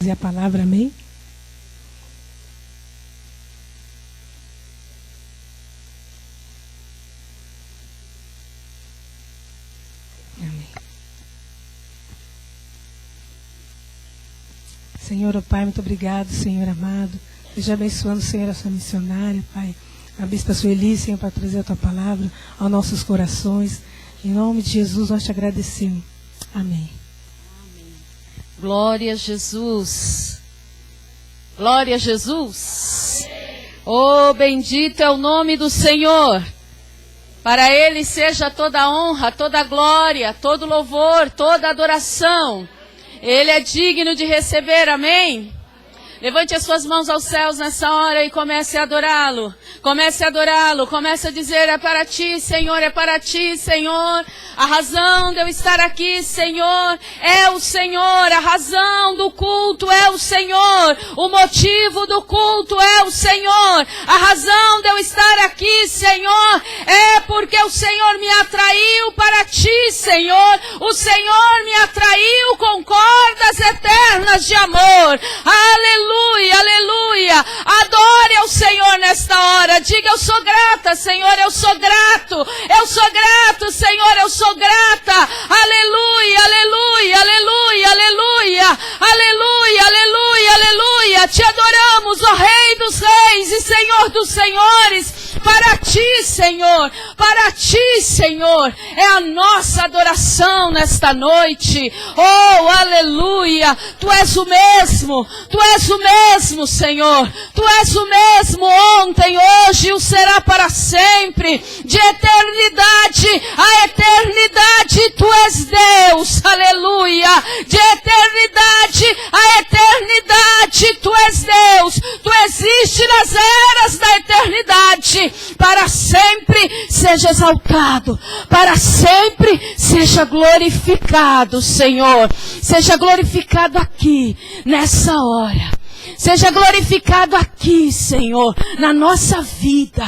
E a palavra, amém? Amém. Senhor, ó Pai, muito obrigado, Senhor amado. Seja abençoando, Senhor, a sua missionária, Pai. A Bispa Sueli, Senhor, para trazer a tua palavra aos nossos corações. Em nome de Jesus, nós te agradecemos. Amém. Glória a Jesus. Glória a Jesus. Oh, bendito é o nome do Senhor. Para Ele seja toda a honra, toda a glória, todo louvor, toda adoração. Ele é digno de receber, amém? Levante as suas mãos aos céus nessa hora e comece a adorá-lo. Comece a adorá-lo, comece a dizer: é para ti, Senhor, é para ti, Senhor. A razão de eu estar aqui, Senhor, é o Senhor. A razão do culto é o Senhor. O motivo do culto é o Senhor. A razão de eu estar aqui, Senhor, é porque o Senhor me atraiu para ti, Senhor. O Senhor me atraiu com cordas eternas de amor. Aleluia, aleluia. Adore ao Senhor nesta hora. Diga: eu sou grata, Senhor, eu sou grato. Eu sou grato, Senhor, eu sou grata. Aleluia, aleluia, aleluia, aleluia. Aleluia, aleluia, aleluia. Te adoramos, ó Rei dos Reis e Senhor dos Senhores. Para ti, Senhor, para ti, Senhor, é a nossa adoração nesta noite. Oh, aleluia. Tu és o mesmo, Senhor. Tu és o mesmo ontem, hoje, o será para sempre. De eternidade a eternidade, tu és Deus, aleluia. De eternidade a eternidade, tu és Deus. Tu existes nas eras da eternidade. Para sempre seja exaltado, para sempre seja glorificado, Senhor. Seja glorificado aqui, nessa hora. Seja glorificado aqui, Senhor, na nossa vida.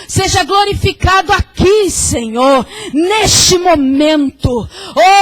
Seja glorificado aqui, Senhor, neste momento.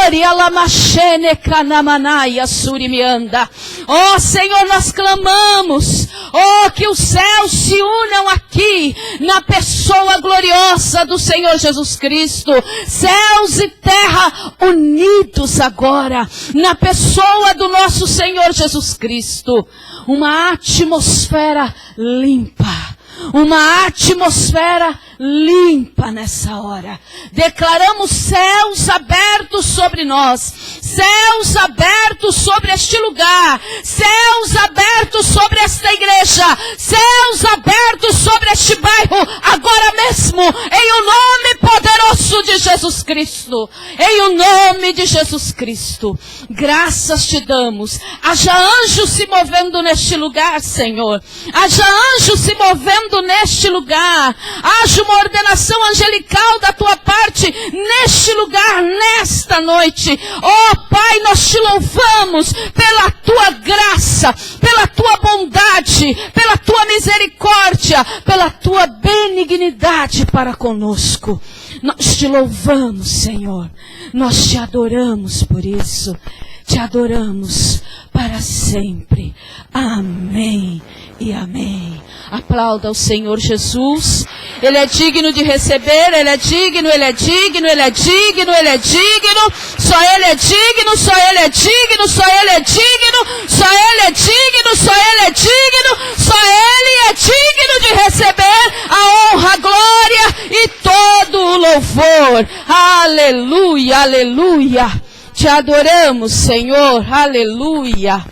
Ori alamashene kanamanaya surimianda. Oh, Senhor, nós clamamos. Oh, que os céus se unam aqui, na pessoa gloriosa do Senhor Jesus Cristo. Céus e terra unidos agora, na pessoa do nosso Senhor Jesus Cristo. Uma atmosfera limpa. Uma atmosfera limpa nessa hora. Declaramos céus abertos sobre nós. Céus abertos sobre este lugar. Céus abertos sobre esta igreja. Céus abertos sobre este bairro. Agora mesmo. Em o nome poderoso de Jesus Cristo. Em o nome de Jesus Cristo. Graças te damos. Haja anjos se movendo neste lugar, Senhor. Haja anjos se movendo neste lugar. Haja uma ordenação angelical da tua parte neste lugar, nesta noite. Oh Pai, nós te louvamos pela tua graça, pela tua bondade, pela tua misericórdia, pela tua benignidade para conosco. Nós te louvamos, Senhor. Nós te adoramos por isso. Te adoramos para sempre. Amém e amém. Aplauda o Senhor Jesus. Ele é digno de receber, Ele é digno, Ele é digno, Ele é digno, Ele é digno. Só Ele é digno, só Ele é digno, só Ele é digno, só Ele é digno, só Ele é digno, só Ele é digno de receber a honra, a glória e todo o louvor. Aleluia, aleluia. Te adoramos, Senhor, aleluia.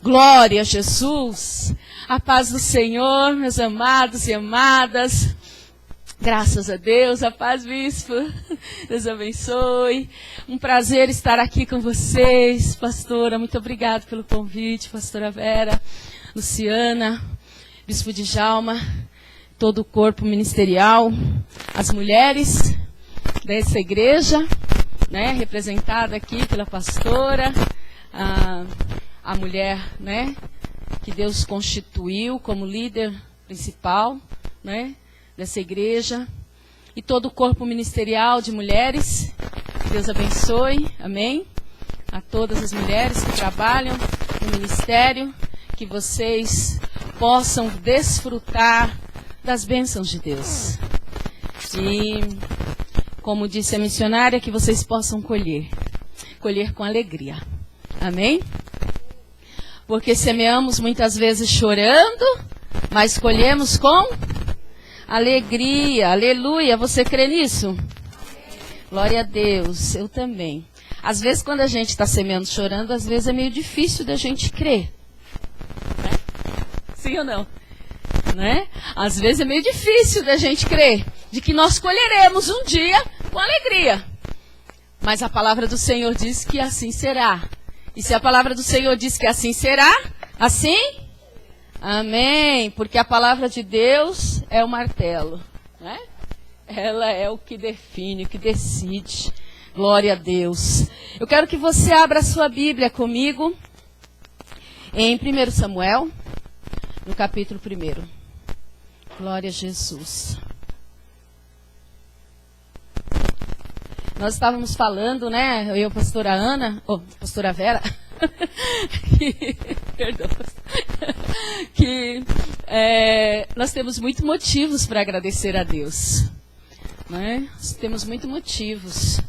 Glória a Jesus. A paz do Senhor, meus amados e amadas. Graças a Deus, a paz, bispo. Deus abençoe. Um prazer estar aqui com vocês, pastora. Muito obrigado pelo convite, pastora Vera, Luciana, bispo Djalma, todo o corpo ministerial, as mulheres dessa igreja, né, representada aqui pela pastora, a mulher, né, que Deus constituiu como líder principal, né, dessa igreja, e todo o corpo ministerial de mulheres. Que Deus abençoe, amém, a todas as mulheres que trabalham no ministério, que vocês possam desfrutar das bênçãos de Deus. E, como disse a missionária, que vocês possam colher com alegria. Amém? Porque semeamos muitas vezes chorando, mas colhemos com alegria. Aleluia. Você crê nisso? Glória a Deus. Eu também. Às vezes, quando a gente está semeando chorando, às vezes é meio difícil da gente crer. Né? Sim ou não? Né? Às vezes é meio difícil da gente crer de que nós colheremos um dia com alegria. Mas a palavra do Senhor diz que assim será. E se a palavra do Senhor diz que assim será, assim? Amém. Porque a palavra de Deus é o martelo, né? Ela é o que define, o que decide. Glória a Deus. Eu quero que você abra a sua Bíblia comigo em 1 Samuel, no capítulo 1. Glória a Jesus. Nós estávamos falando, né, eu e a pastora Ana, pastora Vera, nós temos muitos motivos para agradecer a Deus. Né? Nós temos muitos motivos.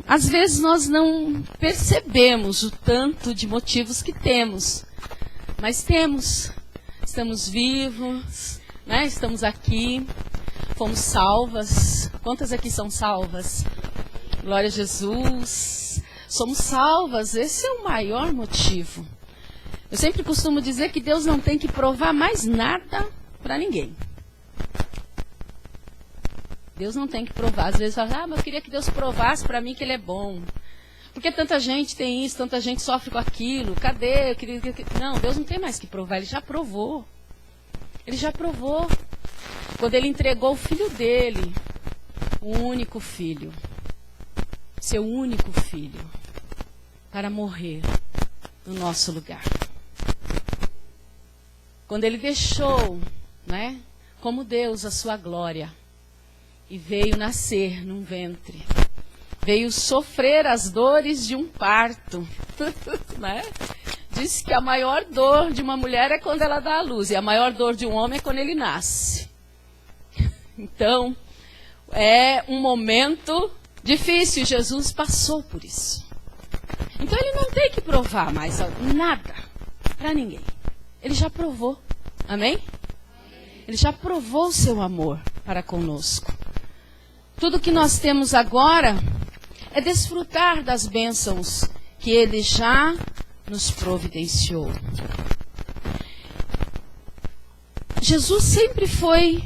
Às vezes nós não percebemos o tanto de motivos que temos, mas temos. Estamos vivos, né? Estamos aqui, fomos salvas. Quantas aqui são salvas? Glória a Jesus. Somos salvas, esse é o maior motivo. Eu sempre costumo dizer que Deus não tem que provar mais nada para ninguém. Deus não tem que provar. Às vezes fala, mas eu queria que Deus provasse para mim que Ele é bom. Porque tanta gente tem isso, tanta gente sofre com aquilo. Cadê? Não, Deus não tem mais que provar, Ele já provou. Ele já provou. Quando Ele entregou o filho dele, o único filho, seu único filho, para morrer no nosso lugar. Quando Ele deixou, né, como Deus a sua glória, e veio nascer num ventre. Veio sofrer as dores de um parto. Né? Diz que a maior dor de uma mulher é quando ela dá à luz. E a maior dor de um homem é quando ele nasce. Então, é um momento difícil. Jesus passou por isso. Então, ele não tem que provar mais nada para ninguém. Ele já provou. Amém? Ele já provou o seu amor para conosco. Tudo que nós temos agora é desfrutar das bênçãos que Ele já nos providenciou. Jesus sempre foi,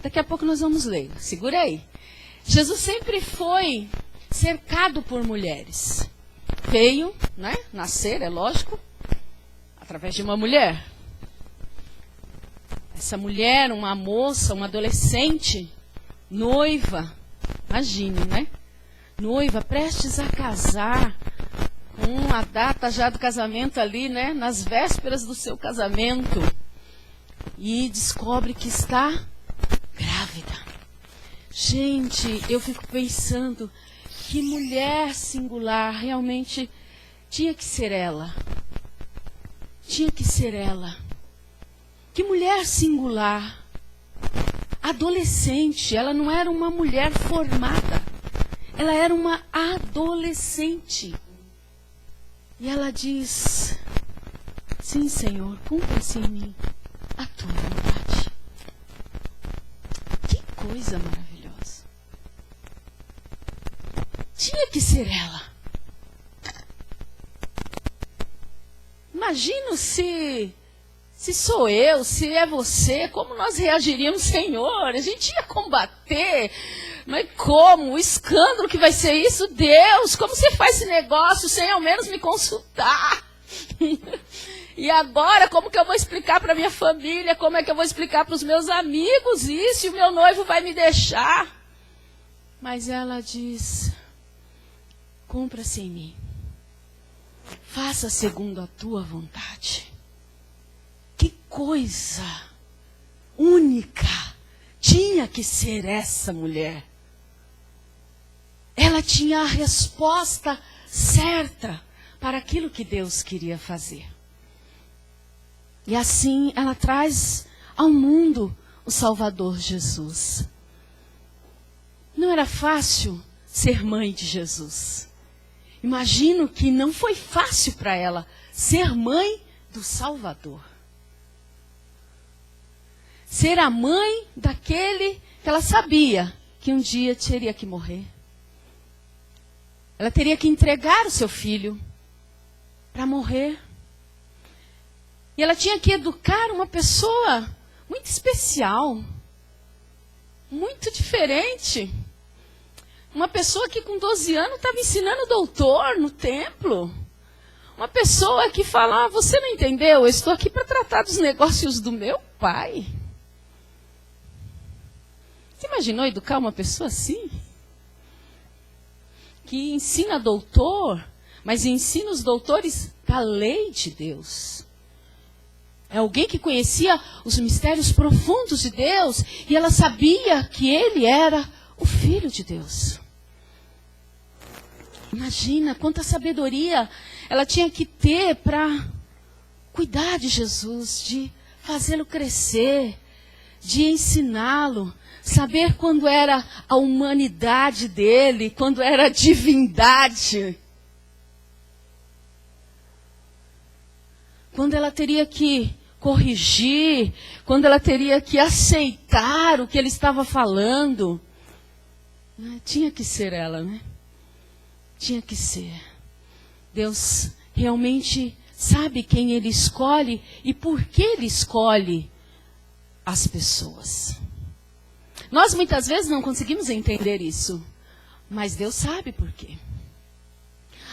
daqui a pouco nós vamos ler, segura aí. Jesus sempre foi cercado por mulheres. Veio, né, nascer, é lógico, através de uma mulher. Essa mulher, uma moça, uma adolescente, noiva, imagine, né? Noiva, prestes a casar, com a data já do casamento ali, né? Nas vésperas do seu casamento. E descobre que está grávida. Gente, eu fico pensando, que mulher singular, realmente tinha que ser ela. Tinha que ser ela. Que mulher singular. Adolescente, ela não era uma mulher formada, ela era uma adolescente. E ela diz, sim, Senhor, cumpra-se em mim a tua vontade. Que coisa maravilhosa. Tinha que ser ela. Imagino se sou eu, se é você, como nós reagiríamos, Senhor? A gente ia combater, mas como? O escândalo que vai ser isso? Deus, como você faz esse negócio sem ao menos me consultar? E agora, como que eu vou explicar para minha família? Como é que eu vou explicar para os meus amigos isso? E o meu noivo vai me deixar? Mas ela diz, cumpra-se em mim. Faça segundo a tua vontade. Que coisa única tinha que ser essa mulher. Ela tinha a resposta certa para aquilo que Deus queria fazer. E assim ela traz ao mundo o Salvador Jesus. Não era fácil ser mãe de Jesus. Imagino que não foi fácil para ela ser mãe do Salvador. Ser a mãe daquele que ela sabia que um dia teria que morrer. Ela teria que entregar o seu filho para morrer. E ela tinha que educar uma pessoa muito especial, muito diferente. Uma pessoa que com 12 anos estava ensinando doutor no templo. Uma pessoa que falava, você não entendeu? Eu estou aqui para tratar dos negócios do meu pai. Você imaginou educar uma pessoa assim? Que ensina doutor, mas ensina os doutores da lei de Deus. É alguém que conhecia os mistérios profundos de Deus e ela sabia que ele era o Filho de Deus. Imagina quanta sabedoria ela tinha que ter para cuidar de Jesus, de fazê-lo crescer, de ensiná-lo, saber quando era a humanidade dele, quando era a divindade. Quando ela teria que corrigir, quando ela teria que aceitar o que ele estava falando. Tinha que ser ela, né? Tinha que ser. Deus realmente sabe quem ele escolhe e por que ele escolhe as pessoas. Nós muitas vezes não conseguimos entender isso, mas Deus sabe por quê.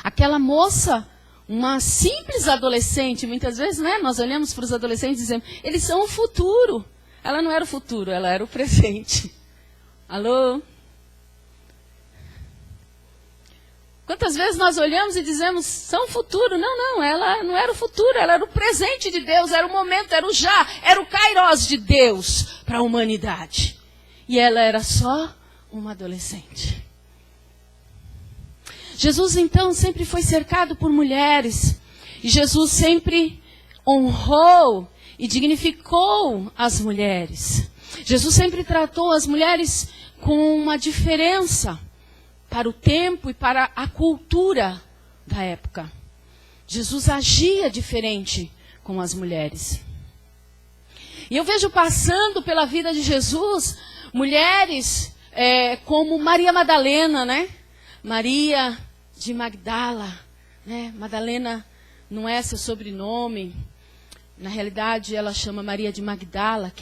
Aquela moça, uma simples adolescente, muitas vezes, né, nós olhamos para os adolescentes e dizemos, eles são o futuro. Ela não era o futuro, ela era o presente. Alô? Quantas vezes nós olhamos e dizemos, são o futuro? Não, ela não era o futuro, ela era o presente de Deus, era o momento, era o já, era o kairos de Deus para a humanidade. E ela era só uma adolescente. Jesus, então, sempre foi cercado por mulheres. E Jesus sempre honrou e dignificou as mulheres. Jesus sempre tratou as mulheres com uma diferença para o tempo e para a cultura da época. Jesus agia diferente com as mulheres. E eu vejo passando pela vida de Jesus mulheres como Maria Madalena, né? Maria de Magdala, né? Madalena não é seu sobrenome. Na realidade, ela chama Maria de Magdala,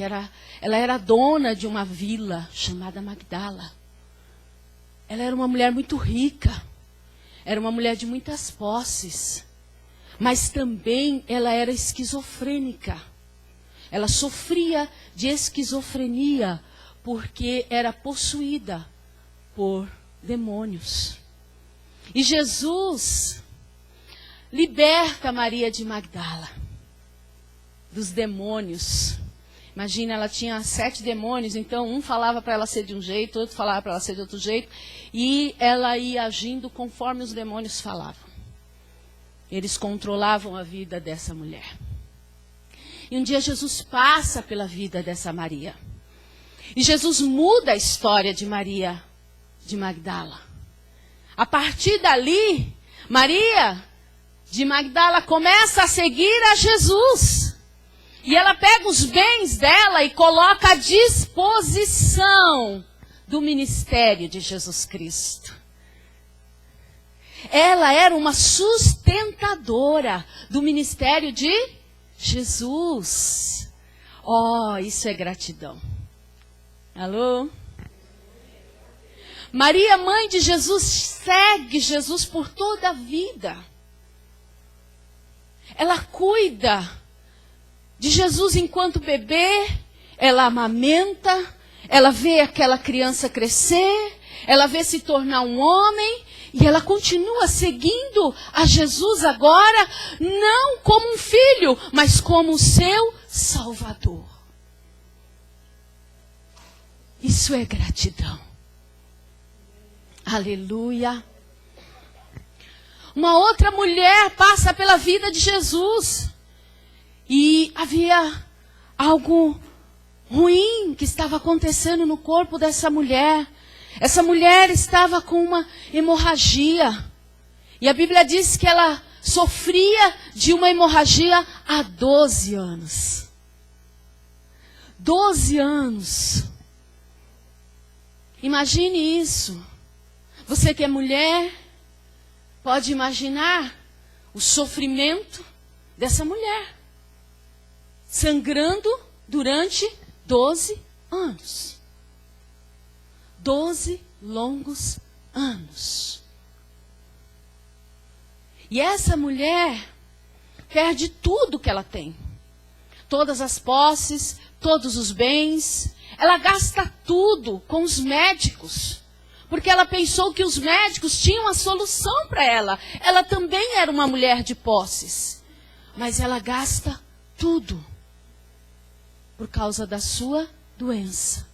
ela era dona de uma vila chamada Magdala. Ela era uma mulher muito rica, era uma mulher de muitas posses, mas também ela era esquizofrênica. Ela sofria de esquizofrenia porque era possuída por demônios. E Jesus liberta Maria de Magdala dos demônios. Imagina, ela tinha 7 demônios, então um falava para ela ser de um jeito, outro falava para ela ser de outro jeito, e ela ia agindo conforme os demônios falavam. Eles controlavam a vida dessa mulher. E um dia Jesus passa pela vida dessa Maria. E Jesus muda a história de Maria de Magdala. A partir dali, Maria de Magdala começa a seguir a Jesus. E ela pega os bens dela e coloca à disposição do ministério de Jesus Cristo. Ela era uma sustentadora do ministério de Jesus. Oh, isso é gratidão. Alô? Maria, mãe de Jesus, segue Jesus por toda a vida. Ela cuida de Jesus enquanto bebê, ela amamenta, ela vê aquela criança crescer, ela vê se tornar um homem, e ela continua seguindo a Jesus agora, não como um filho, mas como o seu Salvador. Isso é gratidão. Aleluia. uma outra mulher passa pela vida de Jesus. E havia algo ruim que estava acontecendo no corpo dessa mulher. Essa mulher estava com uma hemorragia. E a Bíblia diz que ela sofria de uma hemorragia há 12 anos. 12 anos. Imagine isso. Você que é mulher, pode imaginar o sofrimento dessa mulher. Sangrando durante 12 anos. 12 longos anos. E essa mulher perde tudo que ela tem. Todas as posses, todos os bens. Ela gasta tudo com os médicos. Porque ela pensou que os médicos tinham a solução para ela. Ela também era uma mulher de posses. Mas ela gasta tudo por causa da sua doença.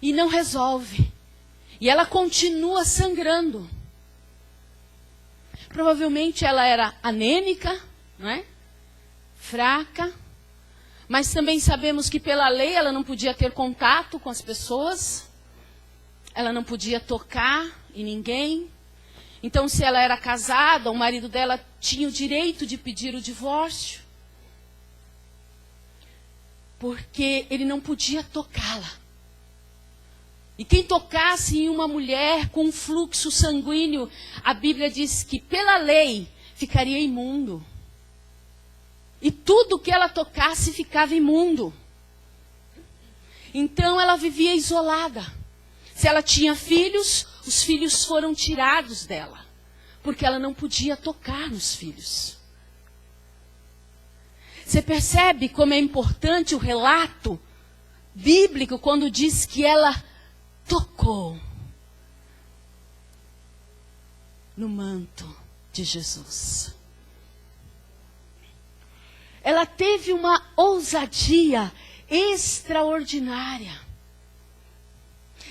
E não resolve. E ela continua sangrando. Provavelmente ela era anêmica, não é? Fraca. Mas também sabemos que pela lei ela não podia ter contato com as pessoas. Ela não podia tocar em ninguém. Então, se ela era casada, o marido dela tinha o direito de pedir o divórcio. Porque ele não podia tocá-la. E quem tocasse em uma mulher com um fluxo sanguíneo, a Bíblia diz que pela lei ficaria imundo. E tudo que ela tocasse ficava imundo. Então ela vivia isolada. Se ela tinha filhos, os filhos foram tirados dela. Porque ela não podia tocar nos filhos. Você percebe como é importante o relato bíblico quando diz que ela tocou no manto de Jesus. Ela teve uma ousadia extraordinária.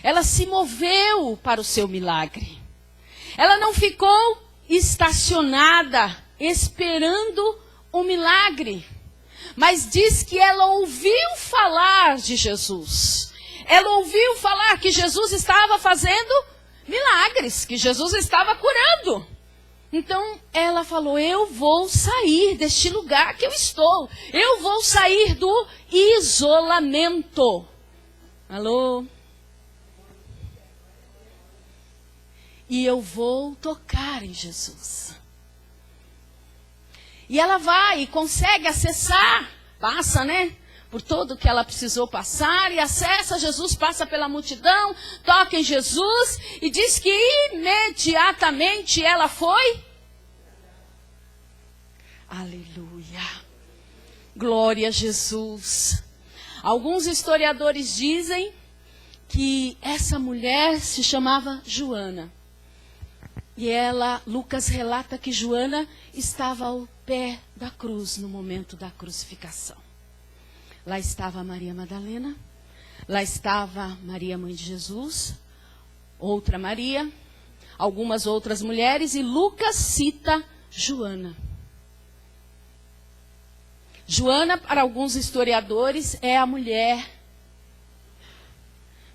Ela se moveu para o seu milagre. Ela não ficou estacionada esperando o milagre. Mas diz que ela ouviu falar de Jesus. Ela ouviu falar que Jesus estava fazendo milagres, que Jesus estava curando. Então ela falou, eu vou sair deste lugar que eu estou. Eu vou sair do isolamento. Alô? E eu vou tocar em Jesus. E ela vai e consegue acessar, passa, né? Por tudo que ela precisou passar, e acessa Jesus, passa pela multidão, toca em Jesus, e diz que imediatamente ela foi. Aleluia. Glória a Jesus. Alguns historiadores dizem que essa mulher se chamava Joana. E Lucas relata que Joana estava ao pé da cruz no momento da crucificação. Lá estava Maria Madalena, lá estava Maria, mãe de Jesus, outra Maria, algumas outras mulheres, e Lucas cita Joana. Joana, para alguns historiadores, é a mulher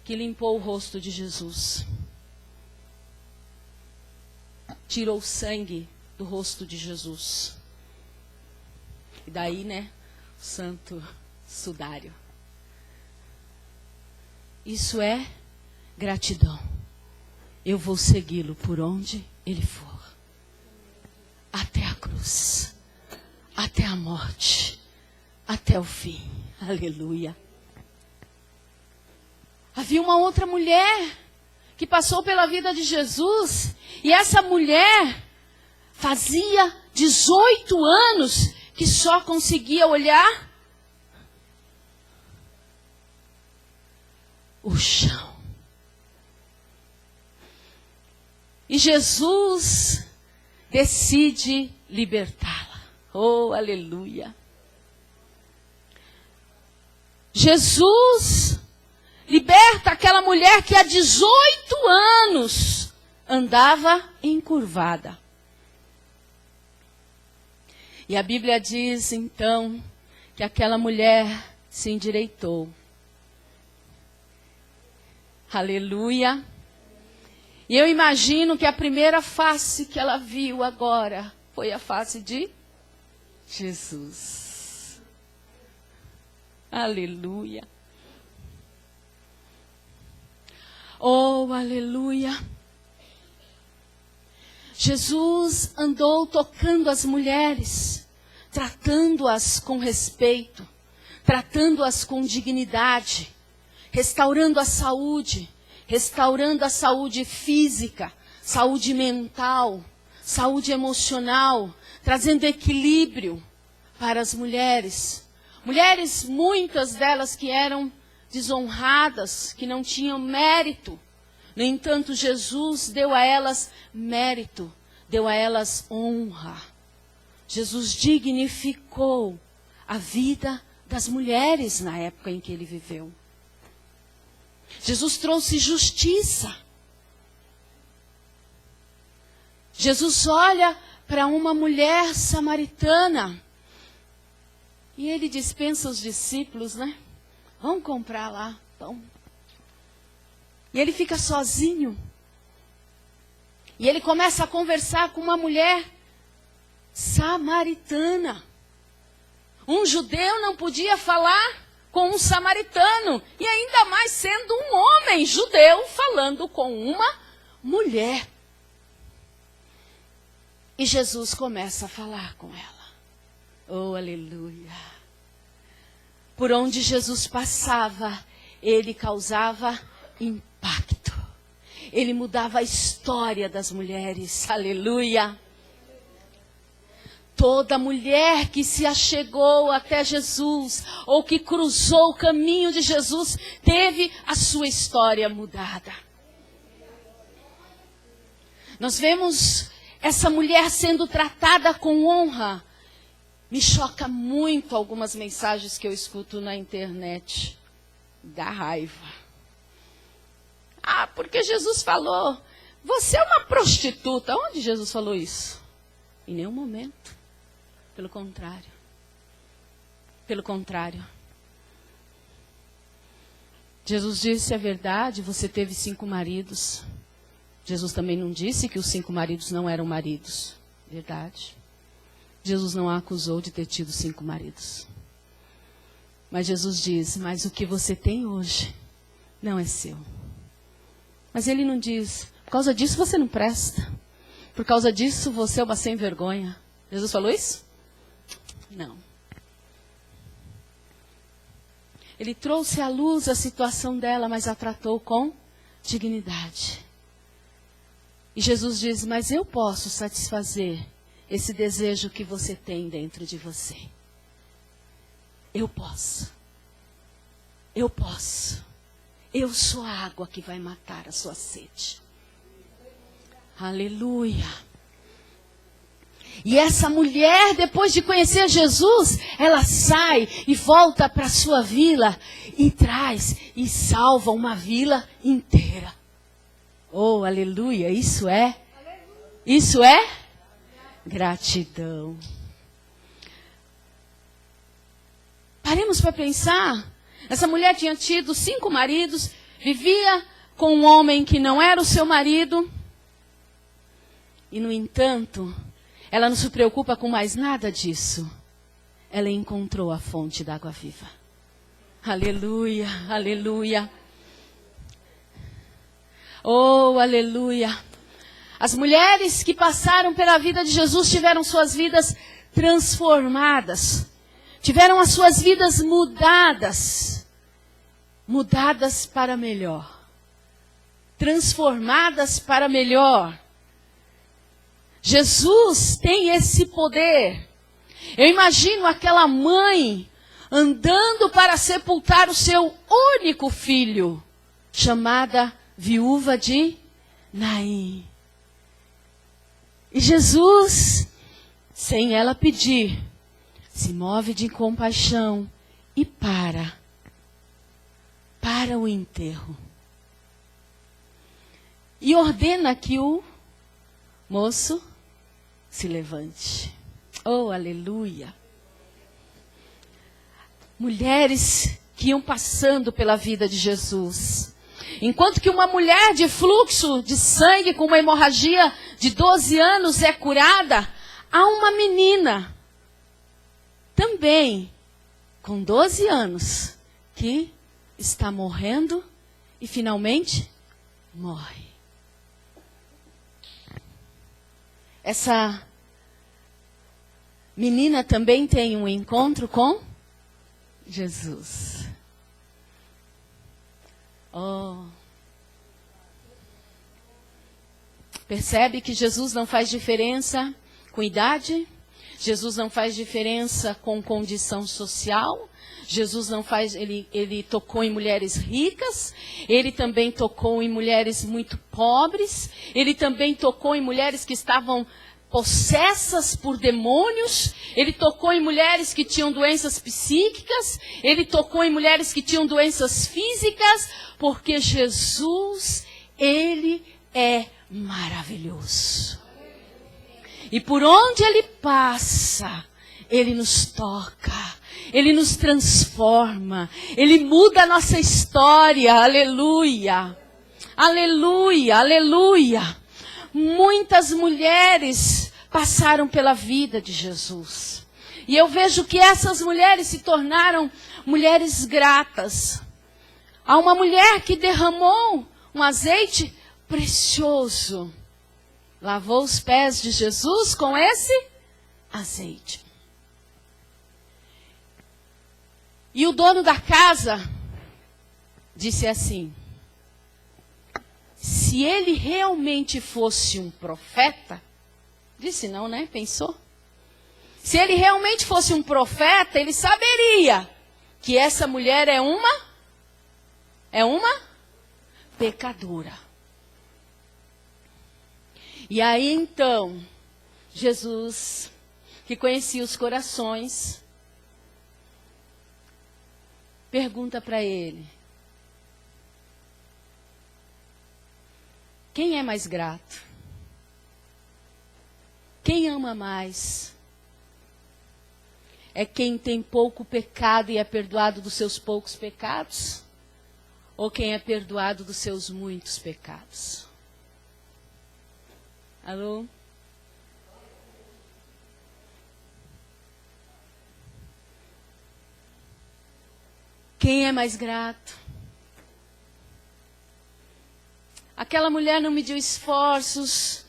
que limpou o rosto de Jesus. Tirou o sangue do rosto de Jesus. E daí, né, o santo sudário. Isso é gratidão. Eu vou segui-lo por onde ele for. Até a cruz. Até a morte. Até o fim. Aleluia. Havia uma outra mulher que passou pela vida de Jesus. E essa mulher fazia 18 anos que só conseguia olhar o chão. E Jesus decide libertá-la. Oh, aleluia. Jesus liberta aquela mulher que há 18 anos andava encurvada. E a Bíblia diz, então, que aquela mulher se endireitou. Aleluia. E eu imagino que a primeira face que ela viu agora foi a face de Jesus. Aleluia. Oh, aleluia. Jesus andou tocando as mulheres, tratando-as com respeito, tratando-as com dignidade, restaurando a saúde física, saúde mental, saúde emocional, trazendo equilíbrio para as mulheres. Mulheres, muitas delas que eram desonradas, que não tinham mérito. No entanto, Jesus deu a elas mérito, deu a elas honra. Jesus dignificou a vida das mulheres na época em que ele viveu. Jesus trouxe justiça. Jesus olha para uma mulher samaritana e ele dispensa os discípulos, né? Vamos comprar lá pão. E ele fica sozinho. E ele começa a conversar com uma mulher samaritana. Um judeu não podia falar com um samaritano. E ainda mais sendo um homem judeu falando com uma mulher. E Jesus começa a falar com ela. Oh, aleluia. Por onde Jesus passava, ele causava impacto. Ele mudava a história das mulheres. Aleluia. Toda mulher que se achegou até Jesus, ou que cruzou o caminho de Jesus, teve a sua história mudada. Nós vemos essa mulher sendo tratada com honra. Me choca muito algumas mensagens que eu escuto na internet. Dá raiva. Ah, porque Jesus falou, você é uma prostituta. Onde Jesus falou isso? Em nenhum momento. Pelo contrário. Pelo contrário. Jesus disse a verdade, você teve 5 maridos. Jesus também não disse que os 5 maridos não eram maridos. Verdade. Jesus não a acusou de ter tido 5 maridos. Mas Jesus diz, mas o que você tem hoje não é seu. Mas ele não diz, por causa disso você não presta. Por causa disso você é uma sem vergonha. Jesus falou isso? Não. Ele trouxe à luz a situação dela, mas a tratou com dignidade. E Jesus diz, mas eu posso satisfazer esse desejo que você tem dentro de você. Eu posso. Eu posso. Eu sou a água que vai matar a sua sede. Aleluia. E essa mulher, depois de conhecer Jesus, ela sai e volta para a sua vila e traz e salva uma vila inteira. Oh, aleluia. Isso é gratidão. Paremos para pensar. Essa mulher tinha tido 5 maridos, vivia com um homem que não era o seu marido. E, no entanto, ela não se preocupa com mais nada disso. Ela encontrou a fonte da água viva. Aleluia, aleluia. Oh, aleluia. As mulheres que passaram pela vida de Jesus tiveram suas vidas transformadas. Tiveram as suas vidas mudadas. Mudadas para melhor. Transformadas para melhor. Jesus tem esse poder. Eu imagino aquela mãe andando para sepultar o seu único filho, chamada viúva de Naim. E Jesus, sem ela pedir, se move de compaixão e para o enterro. e ordena que o moço se levante. Oh, aleluia! Mulheres que iam passando pela vida de Jesus. Enquanto que uma mulher de fluxo de sangue com uma hemorragia de 12 anos é curada, há uma menina também com 12 anos que está morrendo e finalmente morre. Essa menina também tem um encontro com Jesus. Oh. Percebe que Jesus não faz diferença com idade? Jesus não faz diferença com condição social? Jesus não faz, ele tocou em mulheres ricas, ele também tocou em mulheres muito pobres, ele também tocou em mulheres que estavam possessas por demônios, ele tocou em mulheres que tinham doenças psíquicas, ele tocou em mulheres que tinham doenças físicas, porque Jesus, ele é maravilhoso. E por onde ele passa, ele nos toca, ele nos transforma, ele muda a nossa história, aleluia, aleluia, aleluia. Muitas mulheres passaram pela vida de Jesus. E eu vejo que essas mulheres se tornaram mulheres gratas. Há uma mulher que derramou um azeite precioso. Lavou os pés de Jesus com esse azeite. E o dono da casa disse assim: se ele realmente fosse um profeta, disse não, né? Pensou? Se ele realmente fosse um profeta, ele saberia que essa mulher é uma pecadora. E aí então, Jesus, que conhecia os corações, pergunta para ele: quem é mais grato? Quem ama mais? É quem tem pouco pecado e é perdoado dos seus poucos pecados? Ou quem é perdoado dos seus muitos pecados? Alô? Quem é mais grato? Aquela mulher não mediu esforços,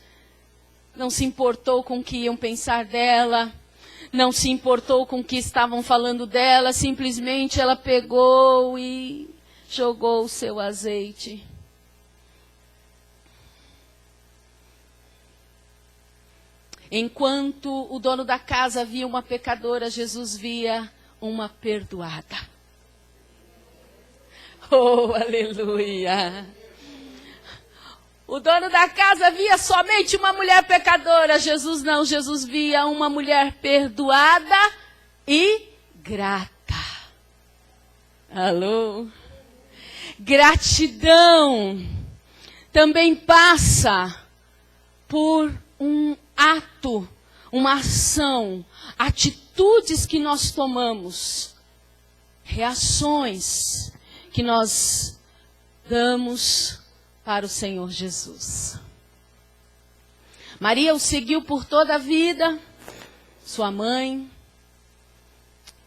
não se importou com o que iam pensar dela, não se importou com o que estavam falando dela, simplesmente ela pegou e jogou o seu azeite. Enquanto o dono da casa via uma pecadora, Jesus via uma perdoada. Oh, aleluia! O dono da casa via somente uma mulher pecadora. Jesus não, Jesus via uma mulher perdoada e grata. Alô? Gratidão também passa por um ato, uma ação, atitudes que nós tomamos, reações que nós damos para o Senhor Jesus. Maria o seguiu por toda a vida, sua mãe.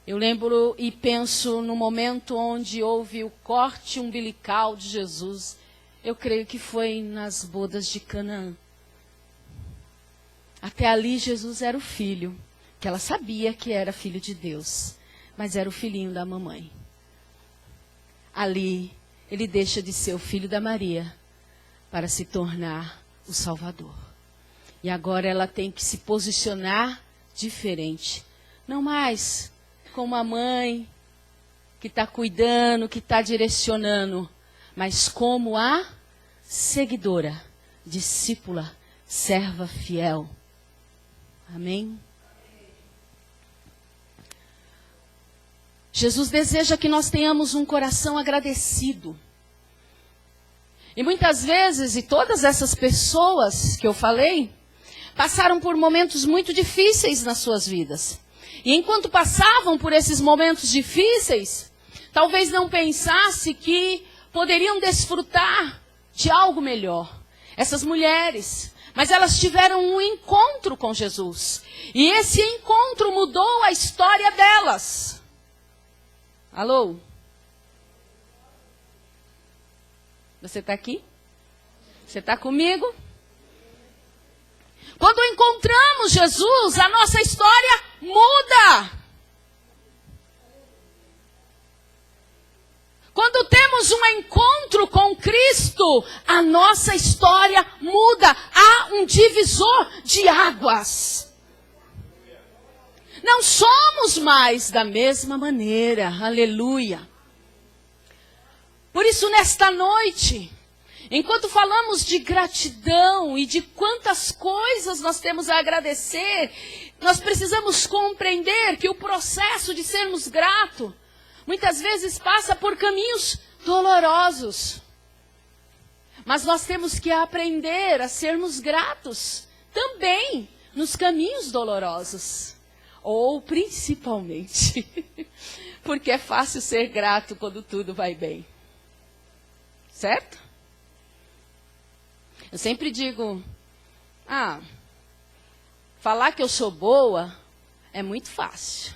Eu lembro e penso no momento onde houve o corte umbilical de Jesus. Eu creio que foi nas bodas de Canaã. Até ali Jesus era o filho, que ela sabia que era filho de Deus, mas era o filhinho da mamãe. Ali ele deixa de ser o filho da Maria para se tornar o Salvador. E agora ela tem que se posicionar diferente. Não mais como a mãe que está cuidando, que está direcionando, mas como a seguidora, discípula, serva fiel. Amém? Jesus deseja que nós tenhamos um coração agradecido. E muitas vezes, e todas essas pessoas que eu falei, passaram por momentos muito difíceis nas suas vidas. E enquanto passavam por esses momentos difíceis, talvez não pensasse que poderiam desfrutar de algo melhor. Essas mulheres, mas elas tiveram um encontro com Jesus. E esse encontro mudou a história delas. Alô? Você está aqui? Você está comigo? Quando encontramos Jesus, a nossa história muda. Quando temos um encontro com Cristo, a nossa história muda. Há um divisor de águas. Não somos mais da mesma maneira. Aleluia. Por isso, nesta noite, enquanto falamos de gratidão e de quantas coisas nós temos a agradecer, nós precisamos compreender que o processo de sermos gratos muitas vezes passa por caminhos dolorosos. Mas nós temos que aprender a sermos gratos também nos caminhos dolorosos. Ou principalmente, porque é fácil ser grato quando tudo vai bem. Certo? Eu sempre digo, falar que eu sou boa é muito fácil.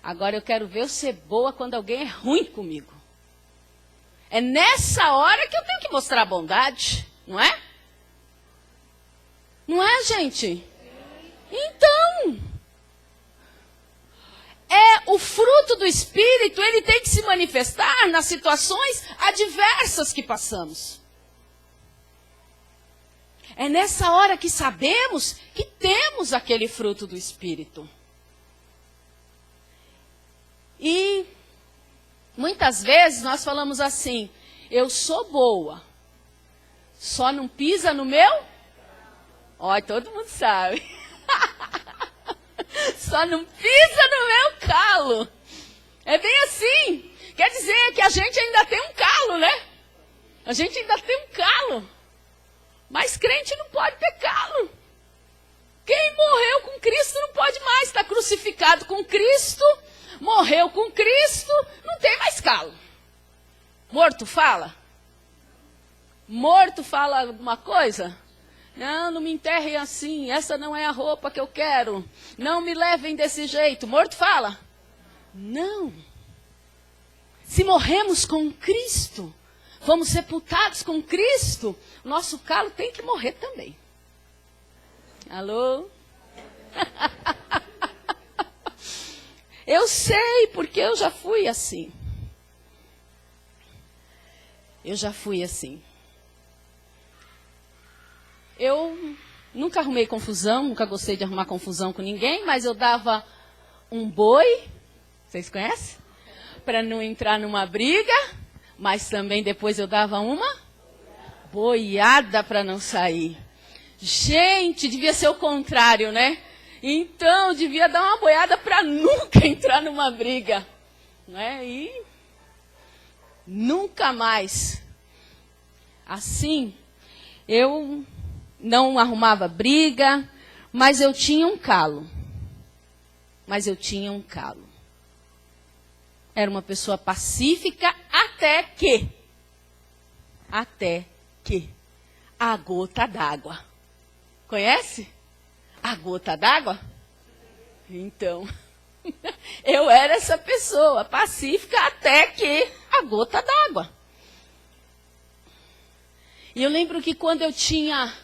Agora eu quero ver eu ser boa quando alguém é ruim comigo. É nessa hora que eu tenho que mostrar bondade, não é? Não é, gente? Então, o fruto do Espírito, ele tem que se manifestar nas situações adversas que passamos. É nessa hora que sabemos que temos aquele fruto do Espírito. E muitas vezes nós falamos assim, eu sou boa, só não pisa no meu? Olha, todo mundo sabe. Só não pisa no meu calo. É bem assim. Quer dizer que a gente ainda tem um calo, né? A gente ainda tem um calo. Mas crente não pode ter calo. Quem morreu com Cristo não pode mais. Está crucificado com Cristo, morreu com Cristo, não tem mais calo. Morto fala? Morto fala alguma coisa? Não me enterrem assim, essa não é a roupa que eu quero. Não me levem desse jeito. Morto fala? Não. Se morremos com Cristo, fomos sepultados com Cristo, nosso calo tem que morrer também. Alô? Eu sei, porque eu já fui assim. Eu já fui assim. Eu nunca arrumei confusão, nunca gostei de arrumar confusão com ninguém, mas eu dava um boi, vocês conhecem? Para não entrar numa briga, mas também depois eu dava uma boiada para não sair. Gente, devia ser o contrário, né? Então, devia dar uma boiada para nunca entrar numa briga. Né? E nunca mais. Assim, eu não arrumava briga, mas eu tinha um calo. Era uma pessoa pacífica até que a gota d'água. Conhece? A gota d'água? Então, eu era essa pessoa pacífica até que a gota d'água. E eu lembro que quando eu tinha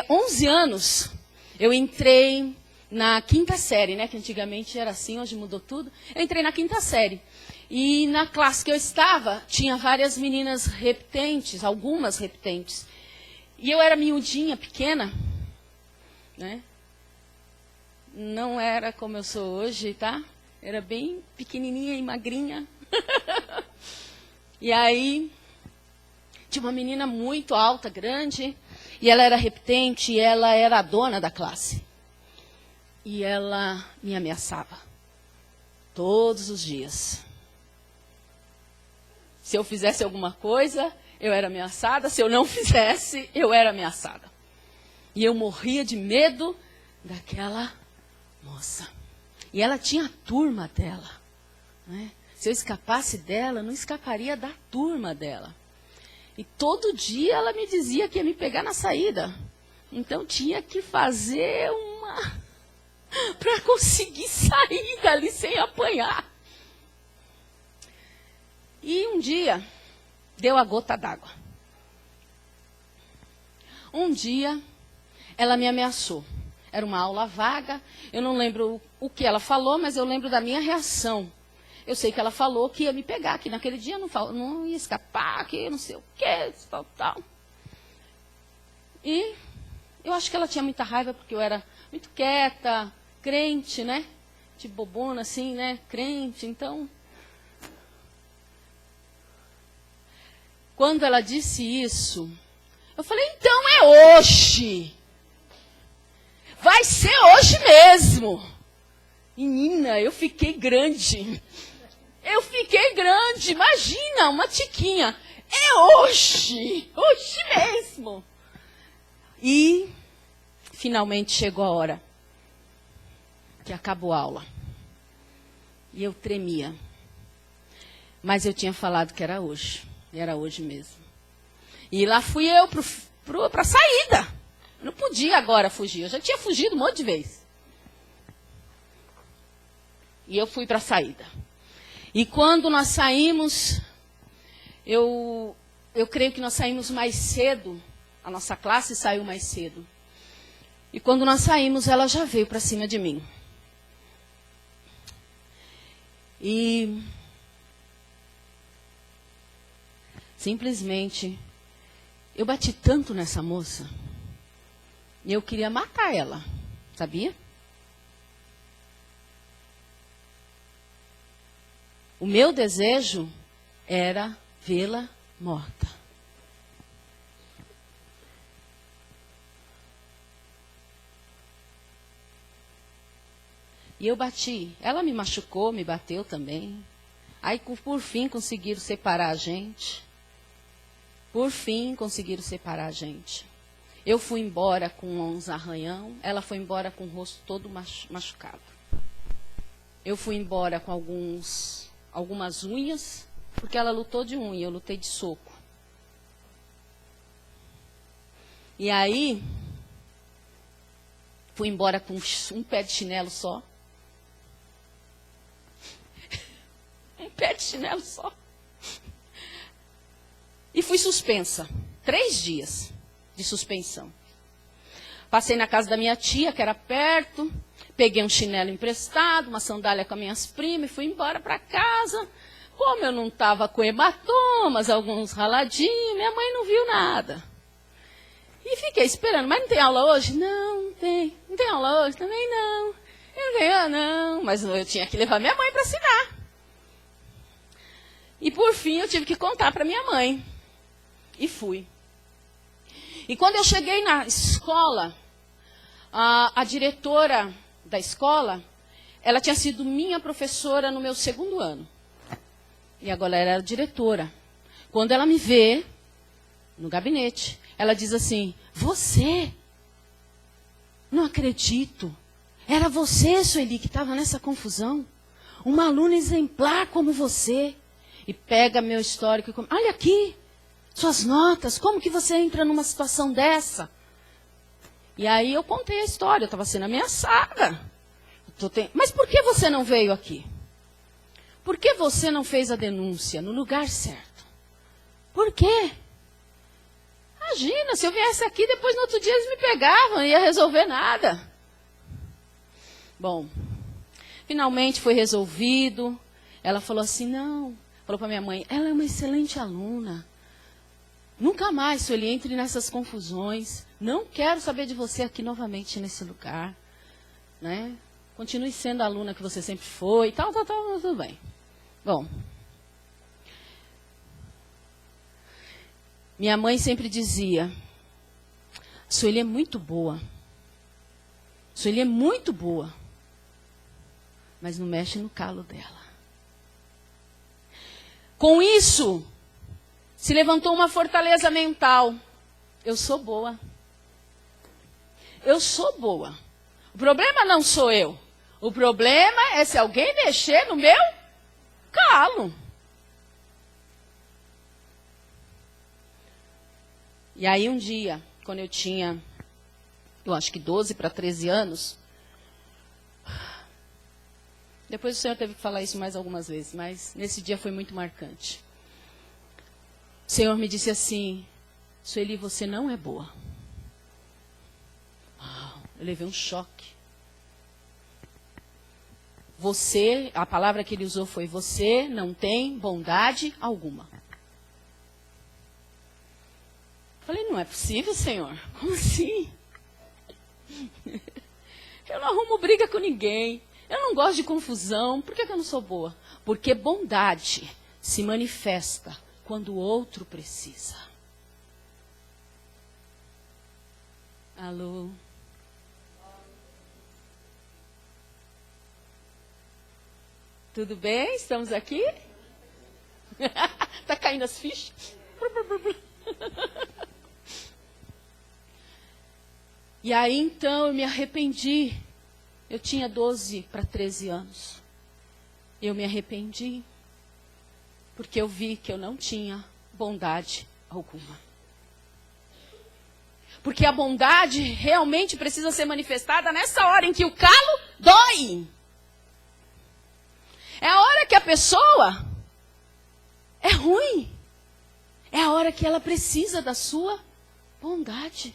11 anos, eu entrei na 5ª série, né? Que antigamente era assim, hoje mudou tudo. Eu entrei na 5ª série. E na classe que eu estava, tinha várias meninas repetentes, algumas repetentes. E eu era miudinha, pequena, né? Não era como eu sou hoje, tá? Era bem pequenininha e magrinha. E aí, tinha uma menina muito alta, grande, e ela era repetente, e ela era a dona da classe. E ela me ameaçava todos os dias. Se eu fizesse alguma coisa, eu era ameaçada. Se eu não fizesse, eu era ameaçada. E eu morria de medo daquela moça. E ela tinha a turma dela, né? Se eu escapasse dela, eu não escaparia da turma dela. E todo dia ela me dizia que ia me pegar na saída. Então tinha que fazer uma... para conseguir sair dali sem apanhar. E um dia, deu a gota d'água. Um dia, ela me ameaçou. Era uma aula vaga, eu não lembro o que ela falou, mas eu lembro da minha reação. Eu sei que ela falou que ia me pegar, que naquele dia não ia escapar, que não sei o quê, tal. E eu acho que ela tinha muita raiva, porque eu era muito quieta, crente, né? Tipo bobona, assim, né? Crente, então... Quando ela disse isso, eu falei, então é hoje. Vai ser hoje mesmo. Menina, eu fiquei grande. Imagina, uma tiquinha. É hoje mesmo. E finalmente chegou a hora que acabou a aula. E eu tremia. Mas eu tinha falado que era hoje. E era hoje mesmo. E lá fui eu para a saída. Não podia agora fugir. Eu já tinha fugido um monte de vezes. E eu fui para a saída. E quando nós saímos, eu creio que nós saímos mais cedo. A nossa classe saiu mais cedo. E quando nós saímos, ela já veio para cima de mim. E simplesmente, eu bati tanto nessa moça, e eu queria matar ela, sabia? O meu desejo era vê-la morta. E eu bati. Ela me machucou, me bateu também. Aí, por fim, conseguiram separar a gente. Eu fui embora com uns arranhão. Ela foi embora com o rosto todo machucado. Eu fui embora com algumas unhas, porque ela lutou de unha, eu lutei de soco. E aí, fui embora com um pé de chinelo só. Um pé de chinelo só. E fui suspensa. 3 dias de suspensão. Passei na casa da minha tia, que era perto. Peguei um chinelo emprestado, uma sandália com as minhas primas e fui embora para casa. Como eu não estava com hematomas, alguns raladinhos, minha mãe não viu nada. E fiquei esperando. Mas não tem aula hoje? Não, não tem. Não tem aula hoje? Também não. Eu não tenho, não. Mas eu tinha que levar minha mãe para assinar. E por fim eu tive que contar para minha mãe. E fui. E quando eu cheguei na escola, a diretora da escola, ela tinha sido minha professora no meu 2º ano. E agora ela era diretora. Quando ela me vê no gabinete, ela diz assim, você? Não acredito. Era você, Sueli, que estava nessa confusão? Uma aluna exemplar como você. E pega meu histórico e olha aqui, suas notas, como que você entra numa situação dessa? E aí eu contei a história, eu estava sendo ameaçada. Mas por que você não veio aqui? Por que você não fez a denúncia no lugar certo? Por quê? Imagina, se eu viesse aqui, depois no outro dia eles me pegavam, não ia resolver nada. Bom, finalmente foi resolvido. Ela falou assim, não, falou para minha mãe, ela é uma excelente aluna. Nunca mais, Sueli, entre nessas confusões. Não quero saber de você aqui novamente nesse lugar. Né? Continue sendo a aluna que você sempre foi, tal, tudo bem. Bom, minha mãe sempre dizia, Sueli é muito boa. Sueli é muito boa. Mas não mexe no calo dela. Com isso, se levantou uma fortaleza mental. Eu sou boa. Eu sou boa. O problema não sou eu. O problema é se alguém mexer no meu calo. E aí um dia, quando eu tinha, eu acho que 12 para 13 anos, depois o Senhor teve que falar isso mais algumas vezes, mas nesse dia foi muito marcante. O Senhor me disse assim, Sueli, você não é boa. Eu levei um choque. Você, a palavra que ele usou foi, você não tem bondade alguma. Falei, não é possível, Senhor. Como assim? Eu não arrumo briga com ninguém. Eu não gosto de confusão. Por que eu não sou boa? Porque bondade se manifesta quando o outro precisa. Alô? Tudo bem? Estamos aqui? Tá caindo as fichas? E aí então eu me arrependi. Eu tinha 12 para 13 anos. Eu me arrependi porque eu vi que eu não tinha bondade alguma. Porque a bondade realmente precisa ser manifestada nessa hora em que o calo dói. É a hora que a pessoa é ruim. É a hora que ela precisa da sua bondade.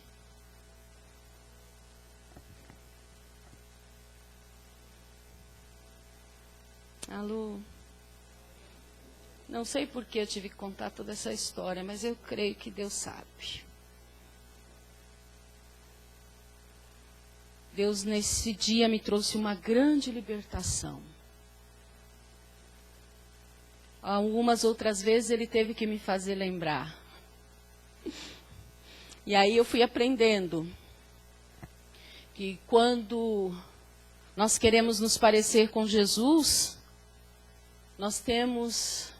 Alô? Não sei por que eu tive que contar toda essa história, mas eu creio que Deus sabe. Deus nesse dia me trouxe uma grande libertação. Algumas outras vezes ele teve que me fazer lembrar. E aí eu fui aprendendo que quando nós queremos nos parecer com Jesus, nós temos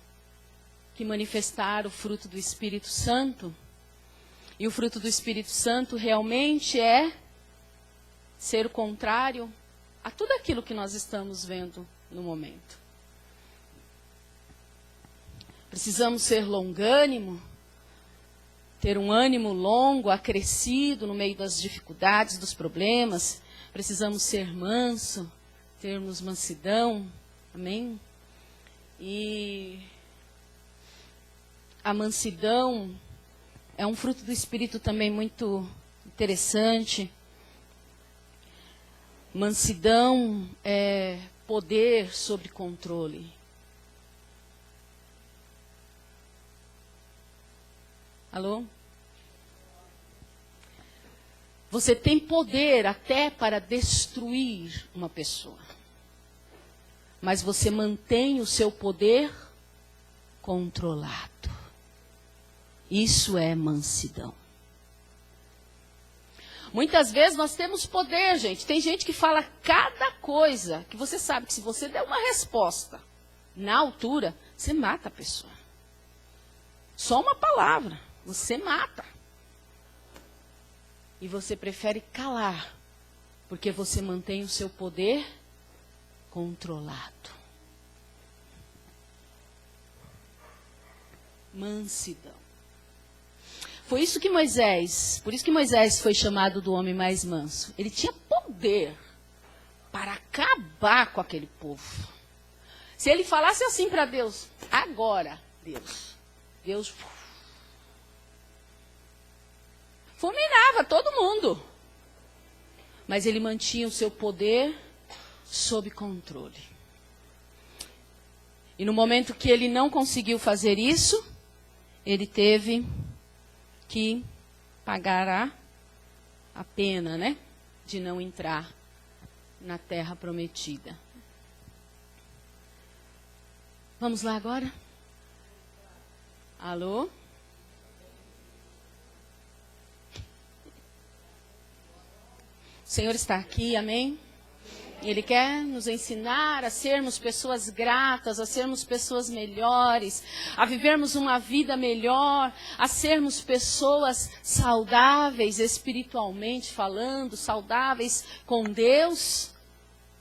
que manifestar o fruto do Espírito Santo. E o fruto do Espírito Santo realmente é ser o contrário a tudo aquilo que nós estamos vendo no momento. Precisamos ser longânimo, ter um ânimo longo, acrescido no meio das dificuldades, dos problemas. Precisamos ser manso, termos mansidão. Amém? E a mansidão é um fruto do Espírito também muito interessante. Mansidão é poder sobre controle. Alô? Você tem poder até para destruir uma pessoa. Mas você mantém o seu poder controlado. Isso é mansidão. Muitas vezes nós temos poder, gente. Tem gente que fala cada coisa que você sabe que se você der uma resposta na altura, você mata a pessoa. Só uma palavra, você mata. E você prefere calar, porque você mantém o seu poder controlado. Mansidão. Foi isso que Moisés, por isso que Moisés foi chamado do homem mais manso. Ele tinha poder para acabar com aquele povo. Se ele falasse assim para Deus, agora, Deus fulminava todo mundo. Mas ele mantinha o seu poder sob controle. E no momento que ele não conseguiu fazer isso, ele teve que pagar a pena, né? De não entrar na terra prometida. Vamos lá agora? Alô? O Senhor está aqui, amém? Ele quer nos ensinar a sermos pessoas gratas, a sermos pessoas melhores, a vivermos uma vida melhor, a sermos pessoas saudáveis espiritualmente falando, saudáveis com Deus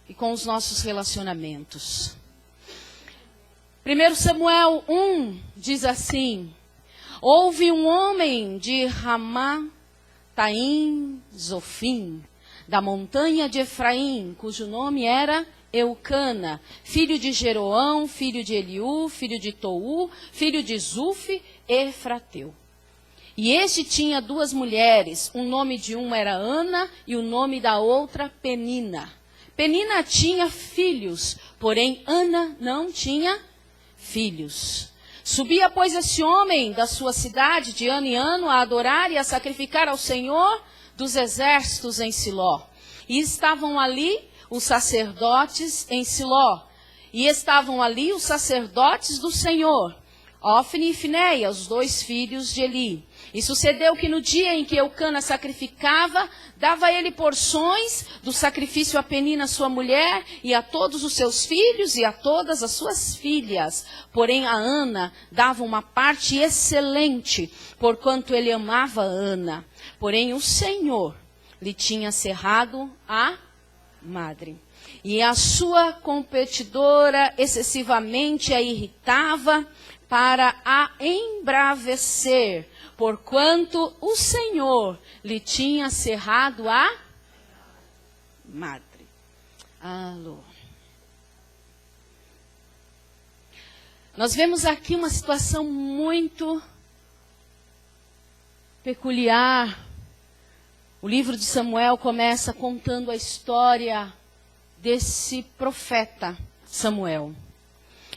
e com os nossos relacionamentos. 1 Samuel 1 diz assim: houve um homem de Ramá, Taim, Zofim, da montanha de Efraim, cujo nome era Eucana, filho de Jeroão, filho de Eliú, filho de Tou, filho de Zufi, Efrateu. E este tinha 2 mulheres, o nome de uma era Ana e o nome da outra Penina. Penina tinha filhos, porém Ana não tinha filhos. Subia, pois, esse homem da sua cidade de ano em ano a adorar e a sacrificar ao Senhor dos exércitos em Siló. E estavam ali os sacerdotes em Siló. E estavam ali os sacerdotes do Senhor, Ofni e Finéia, os 2 filhos de Eli. E sucedeu que no dia em que Eucana sacrificava, dava ele porções do sacrifício a Penina, sua mulher, e a todos os seus filhos e a todas as suas filhas. Porém a Ana dava uma parte excelente, porquanto ele amava Ana. Porém o Senhor lhe tinha cerrado a madre. E a sua competidora excessivamente a irritava para a embravecer, porquanto o Senhor lhe tinha cerrado a madre. Alô. Nós vemos aqui uma situação muito peculiar. O livro de Samuel começa contando a história desse profeta Samuel.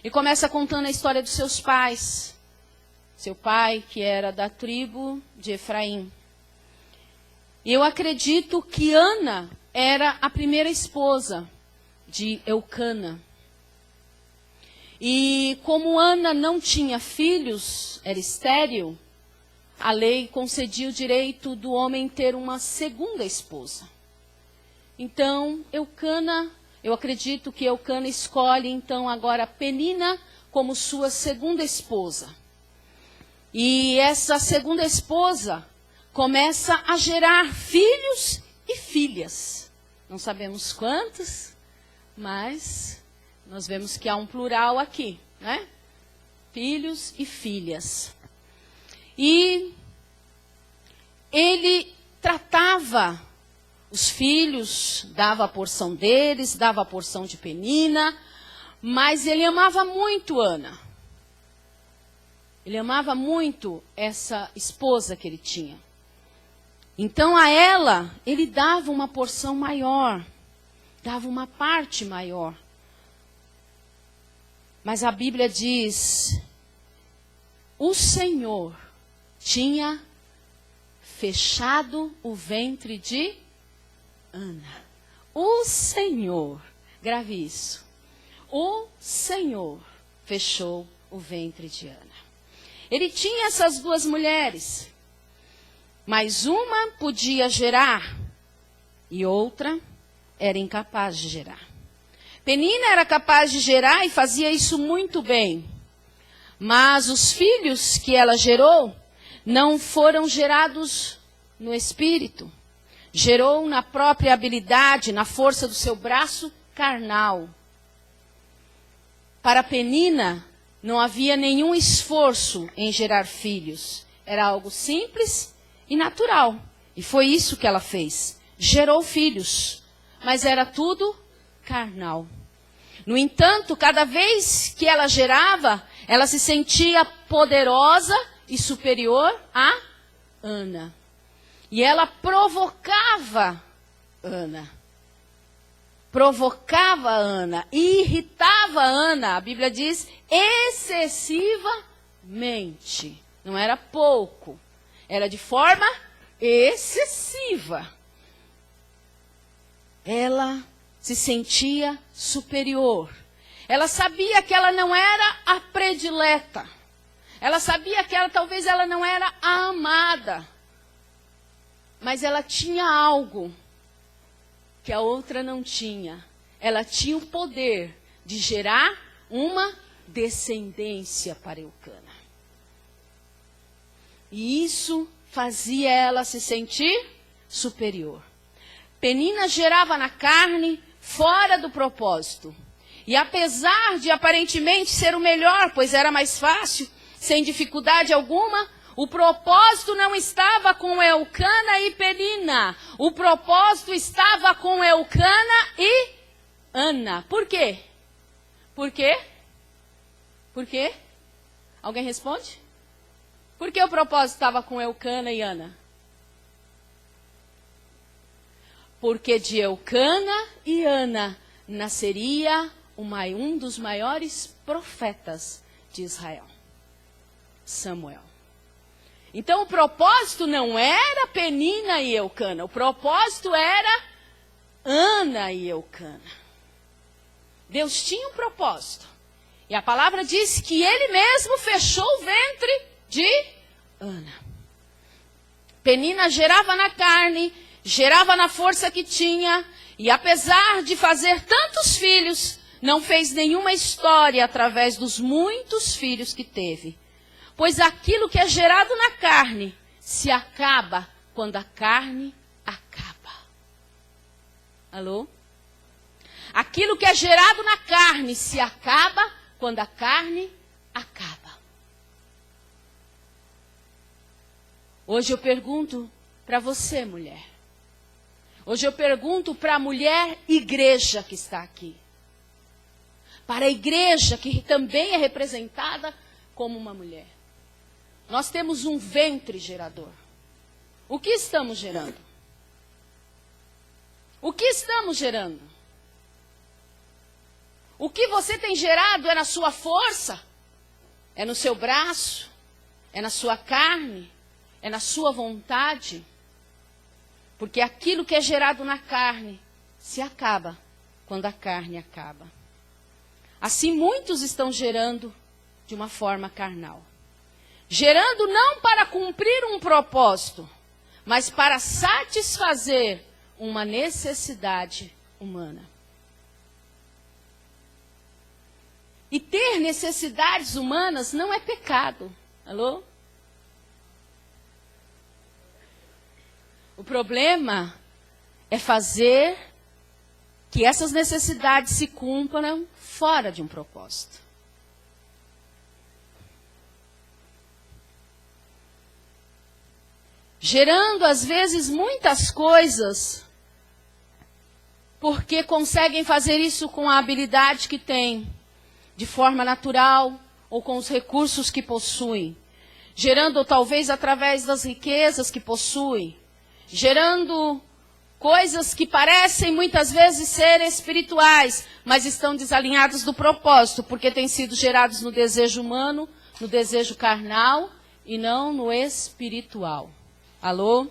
E começa contando a história dos seus pais. Seu pai, que era da tribo de Efraim. E eu acredito que Ana era a primeira esposa de Eucana. E como Ana não tinha filhos, era estéril, a lei concedia o direito do homem ter uma segunda esposa. Então, eu acredito que Eucana escolhe então agora Penina como sua segunda esposa. E essa segunda esposa começa a gerar filhos e filhas. Não sabemos quantos, mas nós vemos que há um plural aqui, né? Filhos e filhas. E ele tratava os filhos, dava a porção deles, dava a porção de Penina, mas ele amava muito Ana. Ele amava muito essa esposa que ele tinha. Então a ela, ele dava uma porção maior, dava uma parte maior. Mas a Bíblia diz, o Senhor tinha fechado o ventre de Ana. O Senhor, grave isso, o Senhor fechou o ventre de Ana. Ele tinha essas 2 mulheres, mas uma podia gerar e outra era incapaz de gerar. Penina era capaz de gerar e fazia isso muito bem, mas os filhos que ela gerou não foram gerados no espírito. Gerou na própria habilidade, na força do seu braço carnal. Para Penina, não havia nenhum esforço em gerar filhos. Era algo simples e natural. E foi isso que ela fez. Gerou filhos, mas era tudo carnal. No entanto, cada vez que ela gerava, ela se sentia poderosa e superior a Ana. E ela provocava Ana. Provocava Ana, irritava Ana. A Bíblia diz excessivamente. Não era pouco, era de forma excessiva. Ela se sentia superior. Ela sabia que ela não era a predileta. Ela sabia que talvez ela não era a amada. Mas ela tinha algo que a outra não tinha. ela tinha o poder de gerar uma descendência para Eucana. E isso fazia ela se sentir superior. Penina gerava na carne fora do propósito. E apesar de aparentemente ser o melhor, pois era mais fácil, sem dificuldade alguma, o propósito não estava com Eucana e Penina. O propósito estava com Eucana e Ana. Por quê? Por quê? Por quê? Alguém responde? Por que o propósito estava com Eucana e Ana? Porque de Eucana e Ana nasceria um dos maiores profetas de Israel, Samuel. Então o propósito não era Penina e Eucana, o propósito era Ana e Eucana. Deus tinha um propósito. E a palavra diz que ele mesmo fechou o ventre de Ana. Penina gerava na carne, gerava na força que tinha, e apesar de fazer tantos filhos, não fez nenhuma história através dos muitos filhos que teve. Pois aquilo que é gerado na carne se acaba quando a carne acaba. Alô? Aquilo que é gerado na carne se acaba quando a carne acaba. Hoje eu pergunto para você, mulher. Hoje eu pergunto para a mulher igreja que está aqui. Para a igreja que também é representada como uma mulher. Nós temos um ventre gerador. O que estamos gerando? O que estamos gerando? O que você tem gerado é na sua força? É no seu braço? É na sua carne? É na sua vontade? Porque aquilo que é gerado na carne se acaba quando a carne acaba. Assim muitos estão gerando de uma forma carnal. Gerando não para cumprir um propósito, mas para satisfazer uma necessidade humana. E ter necessidades humanas não é pecado. Alô? O problema é fazer que essas necessidades se cumpram fora de um propósito. Gerando, às vezes, muitas coisas, porque conseguem fazer isso com a habilidade que têm, de forma natural, ou com os recursos que possuem. Gerando, talvez, através das riquezas que possuem. Gerando coisas que parecem, muitas vezes, ser espirituais, mas estão desalinhadas do propósito, porque têm sido gerados no desejo humano, no desejo carnal, e não no espiritual. Alô?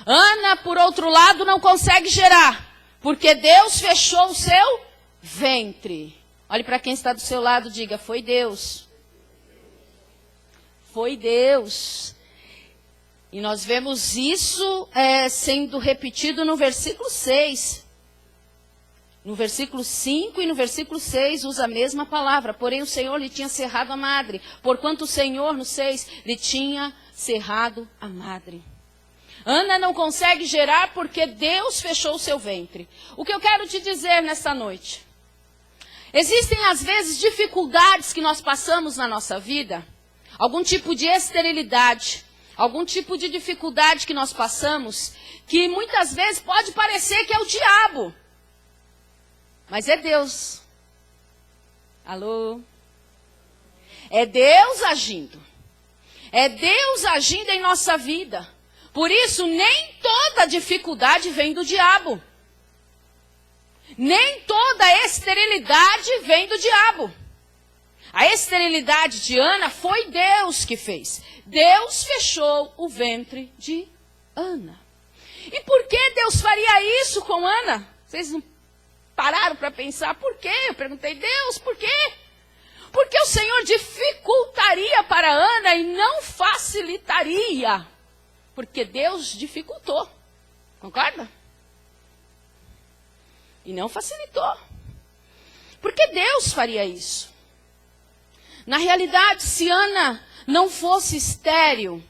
Ana, por outro lado, não consegue gerar, porque Deus fechou o seu ventre. Olhe para quem está do seu lado, diga, foi Deus. Foi Deus. E nós vemos isso sendo repetido no versículo 6. No versículo 5 e no versículo 6 usa a mesma palavra. Porém o Senhor lhe tinha cerrado a madre. Porquanto o Senhor, no 6, lhe tinha cerrado a madre. Ana não consegue gerar porque Deus fechou o seu ventre. O que eu quero te dizer nesta noite? Existem às vezes dificuldades que nós passamos na nossa vida. Algum tipo de esterilidade. Algum tipo de dificuldade que nós passamos, que muitas vezes pode parecer que é o diabo. Mas é Deus. Alô? É Deus agindo. É Deus agindo em nossa vida. Por isso, nem toda dificuldade vem do diabo. Nem toda esterilidade vem do diabo. A esterilidade de Ana foi Deus que fez. Deus fechou o ventre de Ana. E por que Deus faria isso com Ana? Vocês não pararam para pensar por quê? Eu perguntei, Deus, por quê? Porque o Senhor dificultaria para Ana e não facilitaria. Porque Deus dificultou. Concorda? E não facilitou. Porque Deus faria isso. Na realidade, se Ana não fosse estéril,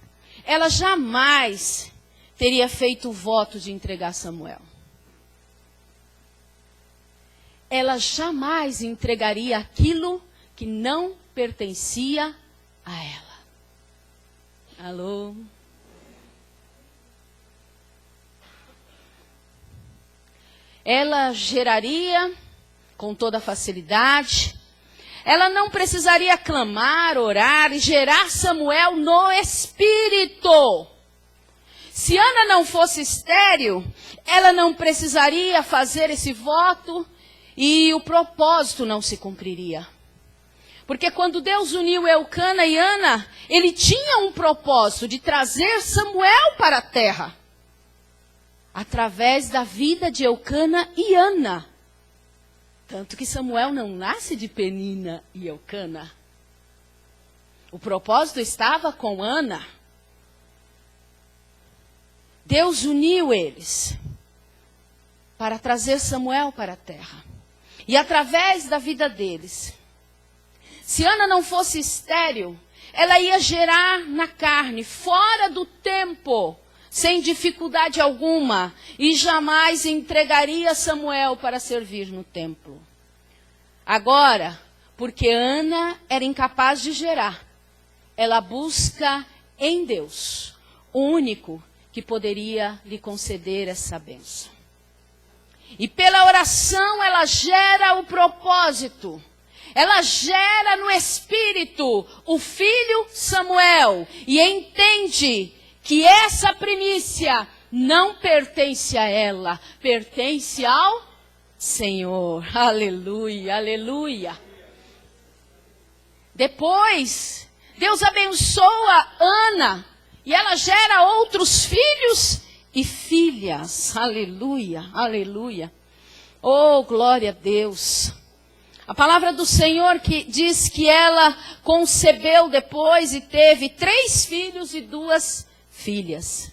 ela jamais teria feito o voto de entregar Samuel. Ela jamais entregaria aquilo que não pertencia a ela. Alô? Ela geraria com toda facilidade. Ela não precisaria clamar, orar e gerar Samuel no espírito. Se Ana não fosse estéril, ela não precisaria fazer esse voto e o propósito não se cumpriria. Porque quando Deus uniu Eucana e Ana, ele tinha um propósito de trazer Samuel para a terra. Através da vida de Eucana e Ana. Tanto que Samuel não nasce de Penina e Eucana. O propósito estava com Ana. Deus uniu eles para trazer Samuel para a terra. E através da vida deles, se Ana não fosse estéril, ela ia gerar na carne, fora do tempo, sem dificuldade alguma, e jamais entregaria Samuel para servir no templo. Agora, porque Ana era incapaz de gerar, ela busca em Deus, o único que poderia lhe conceder essa bênção. E pela oração ela gera o propósito. Ela gera no espírito o filho Samuel. E entende que essa primícia não pertence a ela, pertence ao Senhor. Aleluia, aleluia. Depois, Deus abençoa Ana. E ela gera outros filhos e filhas. Aleluia, aleluia. Oh, glória a Deus. A palavra do Senhor que diz que ela concebeu depois e teve 3 filhos e 2 filhas.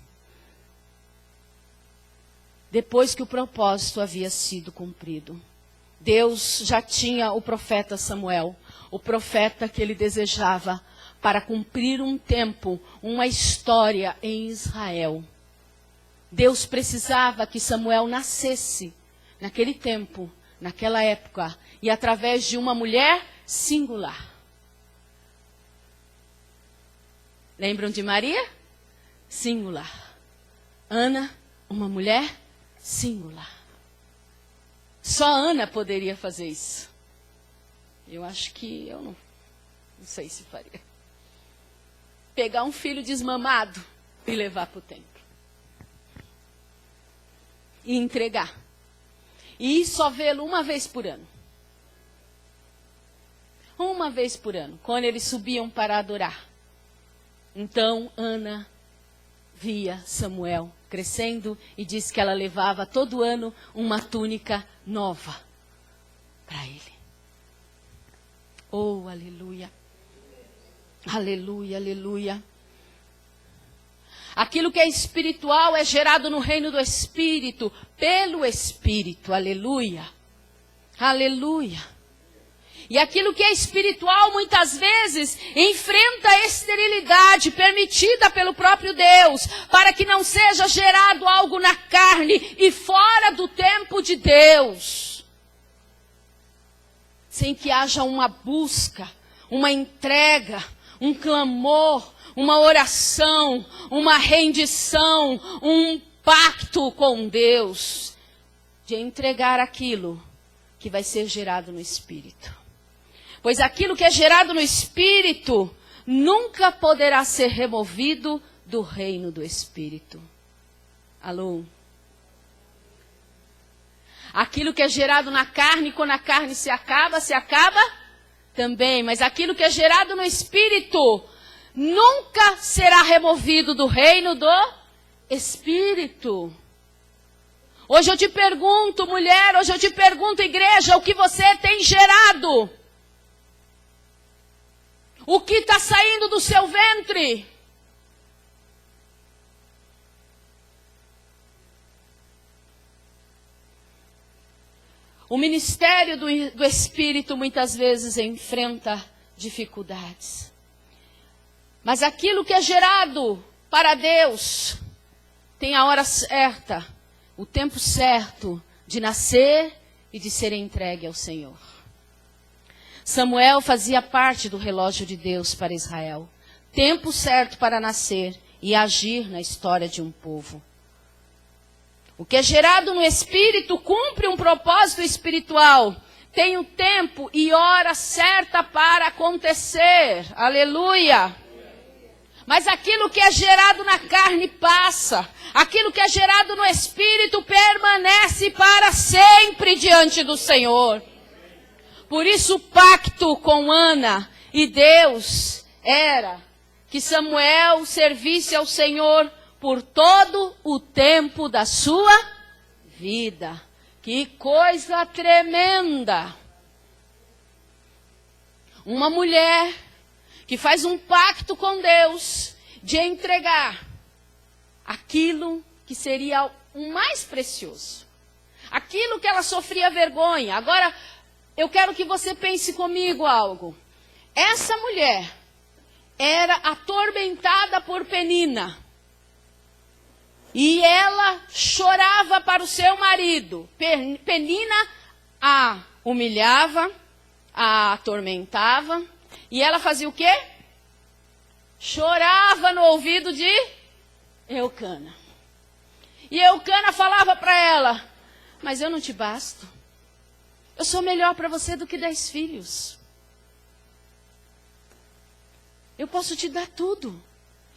Depois que o propósito havia sido cumprido. Deus já tinha o profeta Samuel, o profeta que ele desejava para cumprir um tempo, uma história em Israel. Deus precisava que Samuel nascesse naquele tempo, naquela época, e através de uma mulher singular. Lembram de Maria? Singular. Ana, uma mulher singular. Só Ana poderia fazer isso. Eu acho que eu não sei se faria. Pegar um filho desmamado e levar para o templo. E entregar. E só vê-lo uma vez por ano. Uma vez por ano, quando eles subiam para adorar. Então, Ana via Samuel crescendo e disse que ela levava todo ano uma túnica nova para ele. Oh, aleluia. Aleluia, aleluia. Aquilo que é espiritual é gerado no reino do Espírito, pelo Espírito, aleluia. Aleluia. E aquilo que é espiritual muitas vezes enfrenta a esterilidade permitida pelo próprio Deus, para que não seja gerado algo na carne e fora do tempo de Deus. Sem que haja uma busca, uma entrega, um clamor, uma oração, uma rendição, um pacto com Deus, de entregar aquilo que vai ser gerado no Espírito. Pois aquilo que é gerado no Espírito nunca poderá ser removido do reino do Espírito. Alô? Aquilo que é gerado na carne, quando a carne se acaba também. Mas aquilo que é gerado no Espírito nunca será removido do reino do Espírito. Hoje eu te pergunto, mulher, hoje eu te pergunto, igreja, o que você tem gerado? O que está saindo do seu ventre? O ministério do Espírito muitas vezes enfrenta dificuldades. Mas aquilo que é gerado para Deus tem a hora certa, o tempo certo de nascer e de ser entregue ao Senhor. Samuel fazia parte do relógio de Deus para Israel. Tempo certo para nascer e agir na história de um povo. O que é gerado no Espírito cumpre um propósito espiritual. Tem o tempo e hora certa para acontecer. Aleluia! Mas aquilo que é gerado na carne passa. Aquilo que é gerado no Espírito permanece para sempre diante do Senhor. Por isso o pacto com Ana e Deus era que Samuel servisse ao Senhor por todo o tempo da sua vida. Que coisa tremenda! Uma mulher que faz um pacto com Deus de entregar aquilo que seria o mais precioso. Aquilo que ela sofria vergonha. Agora, eu quero que você pense comigo algo. Essa mulher era atormentada por Penina. E ela chorava para o seu marido. Penina a humilhava, a atormentava. E ela fazia o quê? Chorava no ouvido de Eucana. E Eucana falava para ela: mas eu não te basto. Eu sou melhor para você do que 10 filhos. Eu posso te dar tudo.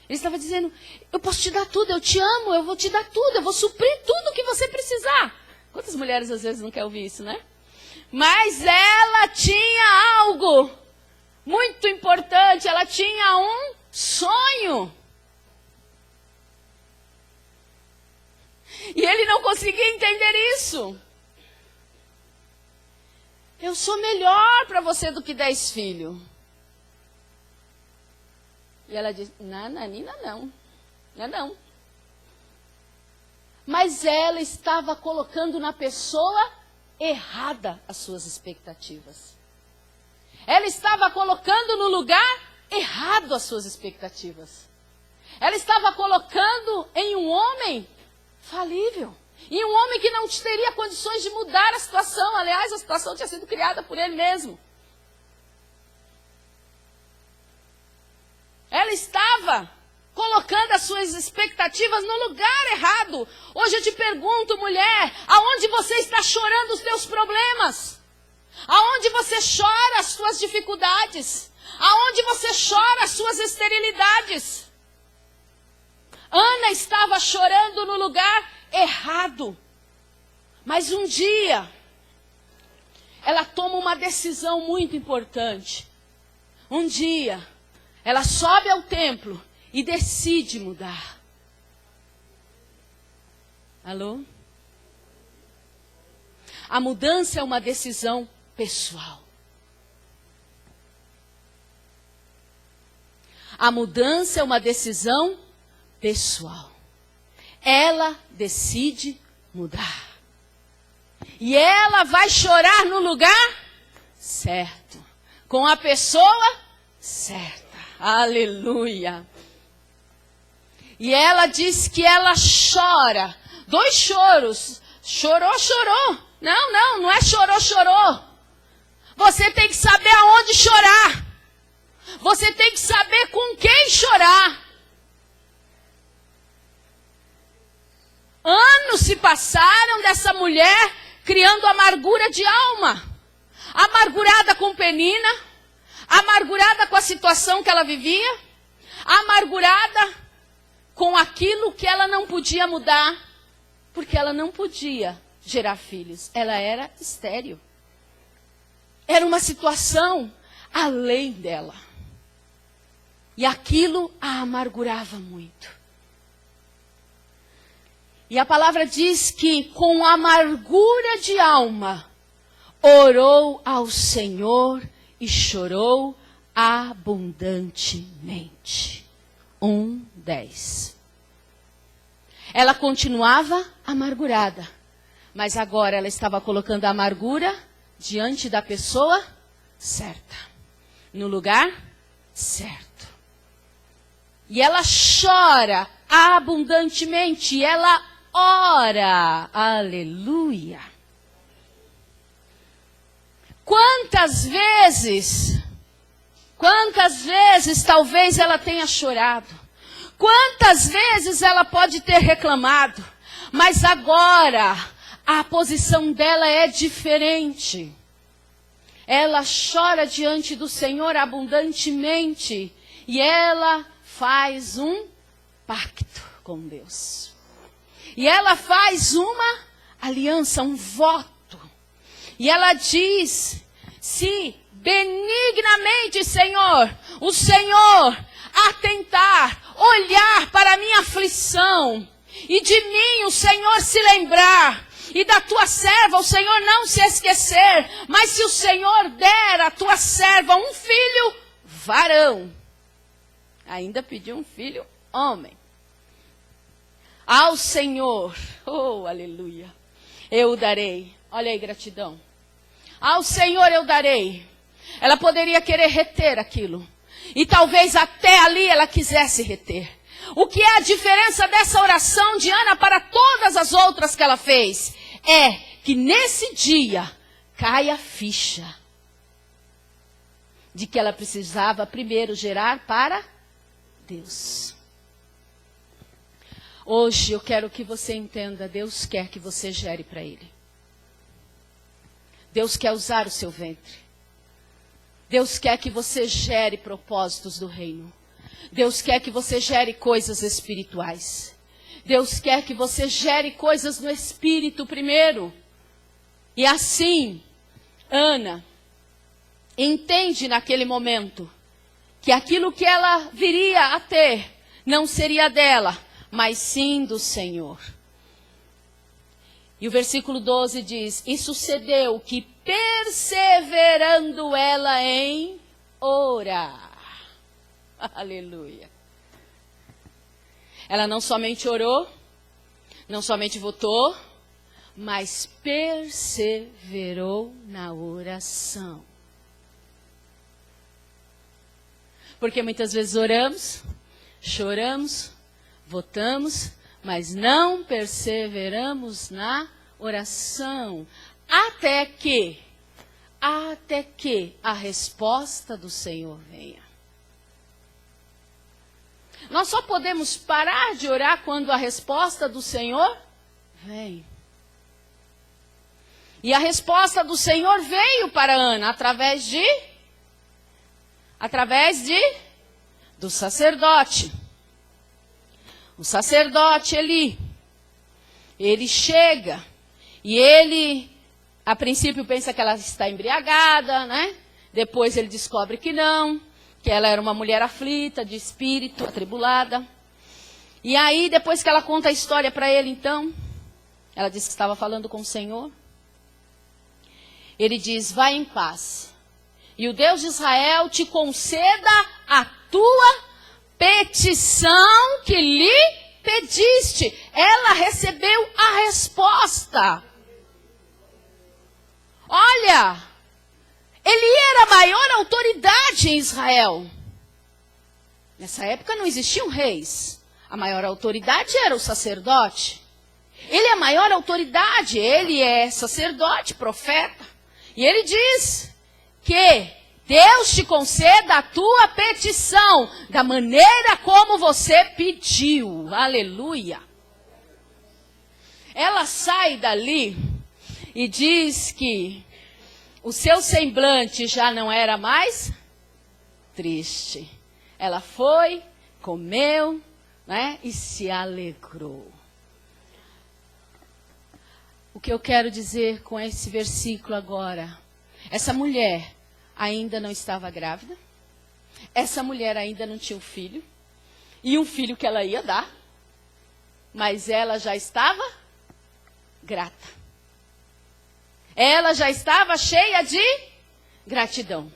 Ele estava dizendo: eu posso te dar tudo, eu te amo, eu vou te dar tudo, eu vou suprir tudo que você precisar. Quantas mulheres às vezes não querem ouvir isso, né? Mas ela tinha algo muito importante, ela tinha um sonho. E ele não conseguia entender isso. Eu sou melhor para você do que 10 filhos. E ela diz: Nananina, não. Não. Mas ela estava colocando na pessoa errada as suas expectativas. Ela estava colocando no lugar errado as suas expectativas. Ela estava colocando em um homem falível. Em um homem que não teria condições de mudar a situação. Aliás, a situação tinha sido criada por ele mesmo. Ela estava colocando as suas expectativas no lugar errado. Hoje eu te pergunto, mulher, aonde você está chorando os teus problemas? Aonde você chora as suas dificuldades? Aonde você chora as suas esterilidades? Ana estava chorando no lugar errado. Mas um dia, ela toma uma decisão muito importante. Um dia, ela sobe ao templo e decide mudar. Alô? A mudança é uma decisão pessoal. A mudança é uma decisão pessoal. Ela decide mudar. E ela vai chorar no lugar certo. Com a pessoa certa. Aleluia. E ela diz que ela chora. 2 choros. Chorou. Não é chorou. Você tem que saber aonde chorar. Você tem que saber com quem chorar. Anos se passaram dessa mulher criando amargura de alma. Amargurada com Penina, amargurada com a situação que ela vivia, amargurada com aquilo que ela não podia mudar, porque ela não podia gerar filhos. Ela era estéril. Era uma situação além dela. E aquilo a amargurava muito. E a palavra diz que com amargura de alma, orou ao Senhor e chorou abundantemente. 1:10. Ela continuava amargurada, Mas agora ela estava colocando a amargura diante da pessoa certa, no lugar certo. E ela chora abundantemente, ela ora, aleluia. Quantas vezes talvez ela tenha chorado, quantas vezes ela pode ter reclamado, mas agora a posição dela é diferente. Ela chora diante do Senhor abundantemente e ela faz um pacto com Deus. E ela faz uma aliança, um voto. E ela diz, se benignamente, Senhor, o Senhor atentar, olhar para a minha aflição, e de mim o Senhor se lembrar, e da tua serva o Senhor não se esquecer, mas se o Senhor der à tua serva um filho varão, ainda pediu um filho homem, ao Senhor, oh aleluia, eu o darei. Olha aí, gratidão. Ao Senhor eu darei. Ela poderia querer reter aquilo. E talvez até ali ela quisesse reter. O que é a diferença dessa oração de Ana para todas as outras que ela fez? É que nesse dia cai a ficha de que ela precisava primeiro gerar para Deus. Hoje eu quero que você entenda, Deus quer que você gere para Ele. Deus quer usar o seu ventre. Deus quer que você gere propósitos do reino. Deus quer que você gere coisas espirituais. Deus quer que você gere coisas no espírito primeiro. E assim, Ana entende naquele momento que aquilo que ela viria a ter não seria dela, mas sim do Senhor. E o versículo 12 diz, e sucedeu que perseverando ela em orar. Aleluia. Ela não somente orou, não somente votou, mas perseverou na oração. Porque muitas vezes oramos, choramos, votamos, mas não perseveramos na oração, até que a resposta do Senhor venha. Nós só podemos parar de orar quando a resposta do Senhor vem. E a resposta do Senhor veio para Ana através do sacerdote. O sacerdote Eli, ele chega e ele, a princípio, pensa que ela está embriagada, né? Depois ele descobre que não, que ela era uma mulher aflita, de espírito, atribulada. E aí, depois que ela conta a história para ele, então, ela disse que estava falando com o Senhor. Ele diz, vai em paz. E o Deus de Israel te conceda a tua petição que lhe pediste. Ela recebeu a resposta. Olha, ele era a maior autoridade em Israel. Nessa época não existiam reis. A maior autoridade era o sacerdote. Ele é a maior autoridade, ele é sacerdote, profeta. E ele diz que Deus te conceda a tua petição da maneira como você pediu. Aleluia. Ela sai dali e diz que o seu semblante já não era mais triste. Ela foi, comeu, né, e se alegrou. O que eu quero dizer com esse versículo agora? Essa mulher ainda não estava grávida. Essa mulher ainda não tinha um filho. E um filho que ela ia dar. Mas ela já estava grata. Ela já estava cheia de gratidão.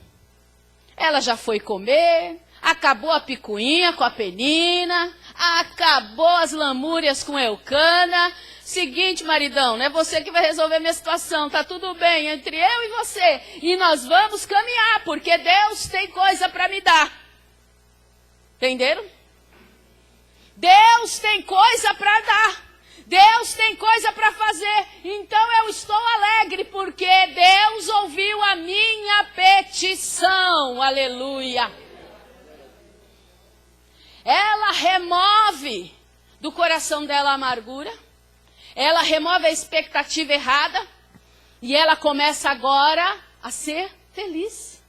Ela já foi comer, acabou a picuinha com a Penina, acabou as lamúrias com Eucana, Seguinte, maridão, não é você que vai resolver minha situação, tá tudo bem entre eu e você. E nós vamos caminhar, porque Deus tem coisa para me dar. Entenderam? Deus tem coisa para dar. Deus tem coisa para fazer. Então eu estou alegre, porque Deus ouviu a minha petição. Aleluia. Ela remove do coração dela a amargura. Ela remove a expectativa errada. E ela começa agora a ser feliz.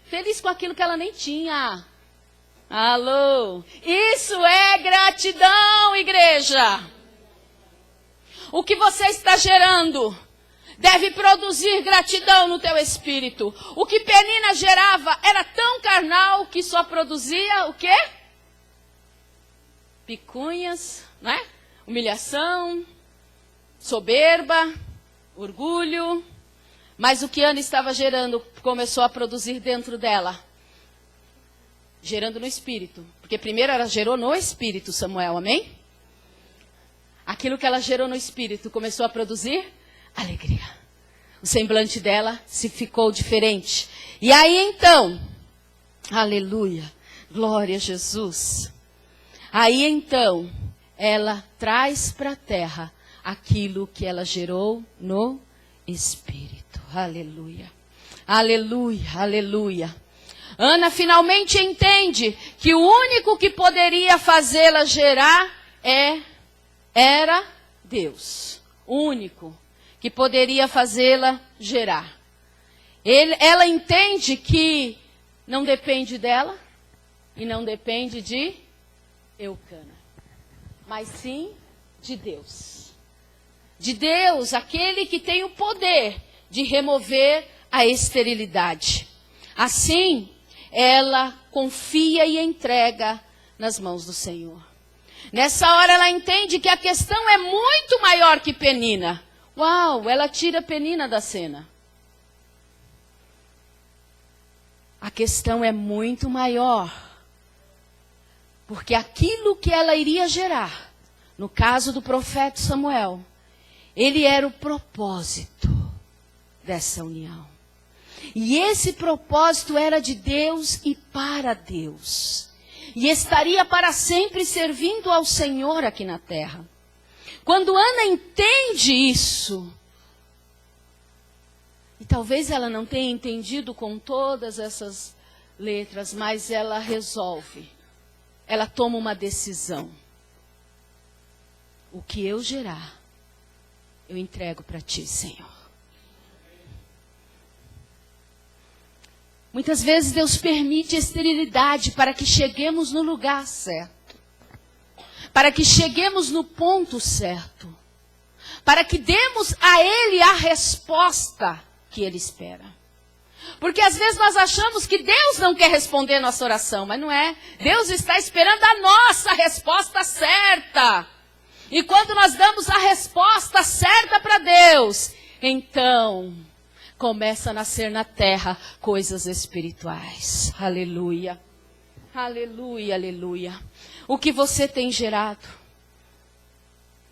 Feliz com aquilo que ela nem tinha. Alô? Isso é gratidão, igreja. O que você está gerando deve produzir gratidão no teu espírito. O que Penina gerava era tão carnal que só produzia o quê? Picunhas, né? Humilhação, soberba, orgulho. Mas o que Ana estava gerando começou a produzir dentro dela. Gerando no espírito. Porque primeiro ela gerou no espírito, Samuel, amém? Aquilo que ela gerou no espírito começou a produzir alegria. O semblante dela se ficou diferente. E aí então, aleluia, glória a Jesus. Aí então, ela traz para a terra aquilo que ela gerou no espírito. Aleluia, aleluia, aleluia. Ana finalmente entende que o único que poderia fazê-la gerar era Deus. O único que poderia fazê-la gerar. Ela entende que não depende dela e não depende de Eucana, mas sim de Deus. De Deus, aquele que tem o poder de remover a esterilidade. Assim, ela confia e entrega nas mãos do Senhor. Nessa hora ela entende que a questão é muito maior que Penina. Uau, ela tira Penina da cena. A questão é muito maior. Porque aquilo que ela iria gerar, no caso do profeta Samuel, ele era o propósito dessa união. E esse propósito era de Deus e para Deus. E estaria para sempre servindo ao Senhor aqui na terra. Quando Ana entende isso, e talvez ela não tenha entendido com todas essas letras, mas ela resolve. Ela toma uma decisão. O que eu gerar, eu entrego para ti, Senhor. Muitas vezes Deus permite esterilidade para que cheguemos no lugar certo. Para que cheguemos no ponto certo. Para que demos a Ele a resposta que Ele espera. Porque às vezes nós achamos que Deus não quer responder nossa oração, mas não é. Deus está esperando a nossa resposta certa. E quando nós damos a resposta certa para Deus, então começa a nascer na terra coisas espirituais. Aleluia. Aleluia, aleluia. O que você tem gerado?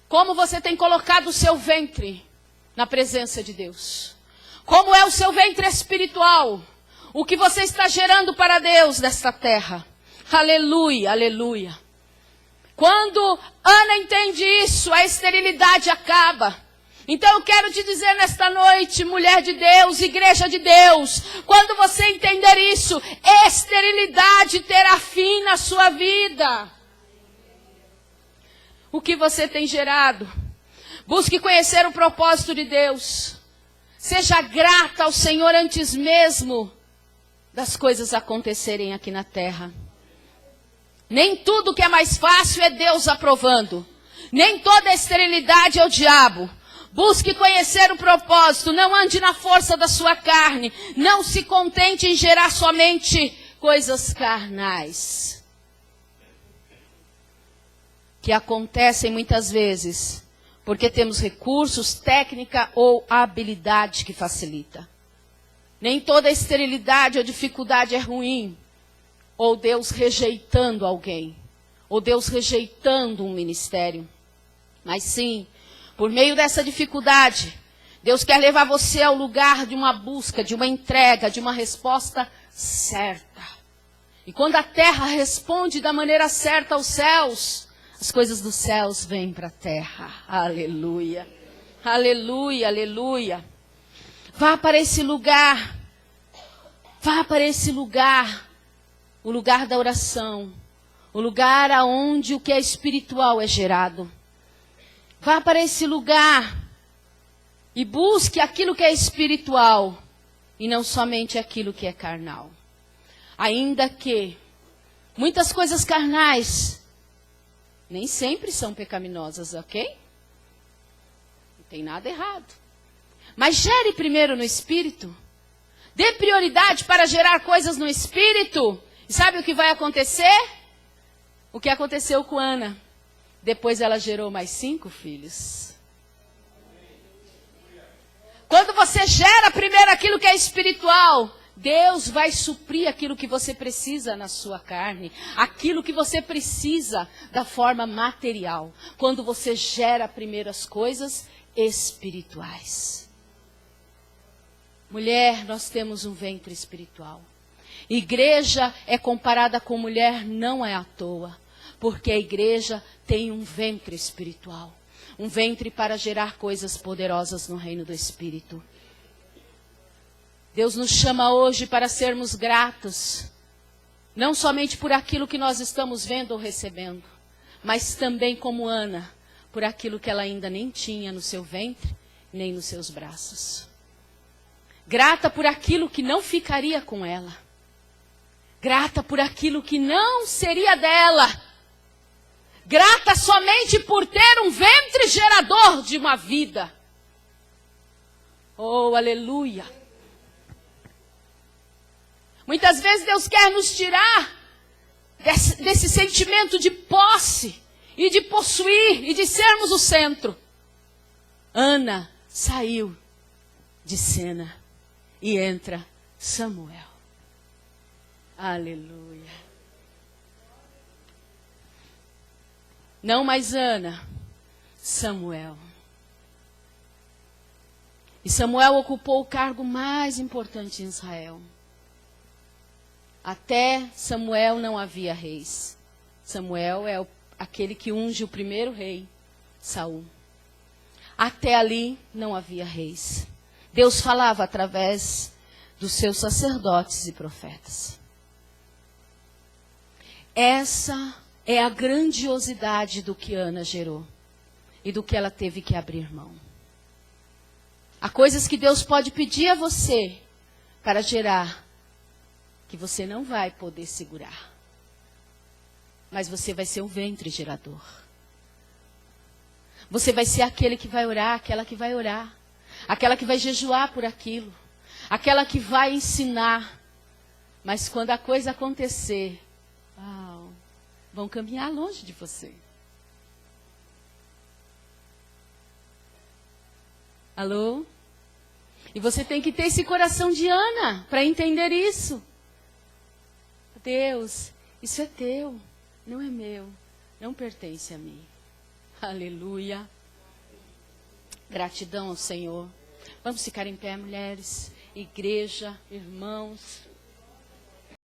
Como você tem colocado o seu ventre na presença de Deus? Como é o seu ventre espiritual? O que você está gerando para Deus nesta terra? Aleluia, aleluia. Quando Ana entende isso, a esterilidade acaba. Então eu quero te dizer nesta noite, mulher de Deus, igreja de Deus, quando você entender isso, esterilidade terá fim na sua vida. O que você tem gerado? Busque conhecer o propósito de Deus. Seja grata ao Senhor antes mesmo das coisas acontecerem aqui na terra. Nem tudo que é mais fácil é Deus aprovando. Nem toda esterilidade é o diabo. Busque conhecer o propósito, não ande na força da sua carne, não se contente em gerar somente coisas carnais. Que acontecem muitas vezes, porque temos recursos, técnica ou habilidade que facilita. Nem toda esterilidade ou dificuldade é ruim, ou Deus rejeitando alguém, ou Deus rejeitando um ministério. Mas sim, por meio dessa dificuldade, Deus quer levar você ao lugar de uma busca, de uma entrega, de uma resposta certa. E quando a terra responde da maneira certa aos céus, as coisas dos céus vêm para a terra. Aleluia. Aleluia, aleluia. Vá para esse lugar. Vá para esse lugar. O lugar da oração. O lugar aonde o que é espiritual é gerado. Vá para esse lugar. E busque aquilo que é espiritual. E não somente aquilo que é carnal. Ainda que muitas coisas carnais nem sempre são pecaminosas, ok? Não tem nada errado. Mas gere primeiro no Espírito. Dê prioridade para gerar coisas no Espírito. E sabe o que vai acontecer? O que aconteceu com Ana. Depois ela gerou mais 5 filhos. Quando você gera primeiro aquilo que é espiritual, Deus vai suprir aquilo que você precisa na sua carne. Aquilo que você precisa da forma material. Quando você gera primeiro as coisas espirituais. Mulher, nós temos um ventre espiritual. Igreja é comparada com mulher, não é à toa. Porque a igreja tem um ventre espiritual. Um ventre para gerar coisas poderosas no reino do Espírito. Deus nos chama hoje para sermos gratos. Não somente por aquilo que nós estamos vendo ou recebendo. Mas também como Ana, por aquilo que ela ainda nem tinha no seu ventre, nem nos seus braços. Grata por aquilo que não ficaria com ela. Grata por aquilo que não seria dela. Grata somente por ter um ventre gerador de uma vida. Oh, aleluia. Muitas vezes Deus quer nos tirar desse sentimento de posse e de possuir e de sermos o centro. Ana saiu de cena e entra Samuel. Aleluia. Não mais Ana, Samuel. E Samuel ocupou o cargo mais importante em Israel. Até Samuel não havia reis. Samuel é aquele que unge o primeiro rei, Saul. Até ali não havia reis. Deus falava através dos seus sacerdotes e profetas. Essa é a grandiosidade do que Ana gerou e do que ela teve que abrir mão. Há coisas que Deus pode pedir a você para gerar que você não vai poder segurar. Mas você vai ser um ventre gerador. Você vai ser aquele que vai orar, aquela que vai orar. Aquela que vai jejuar por aquilo. Aquela que vai ensinar. Mas quando a coisa acontecer, vão caminhar longe de você. Alô? E você tem que ter esse coração de Ana para entender isso. Deus, isso é teu, não é meu, não pertence a mim. Aleluia. Gratidão ao Senhor. Vamos ficar em pé, mulheres, igreja, irmãos.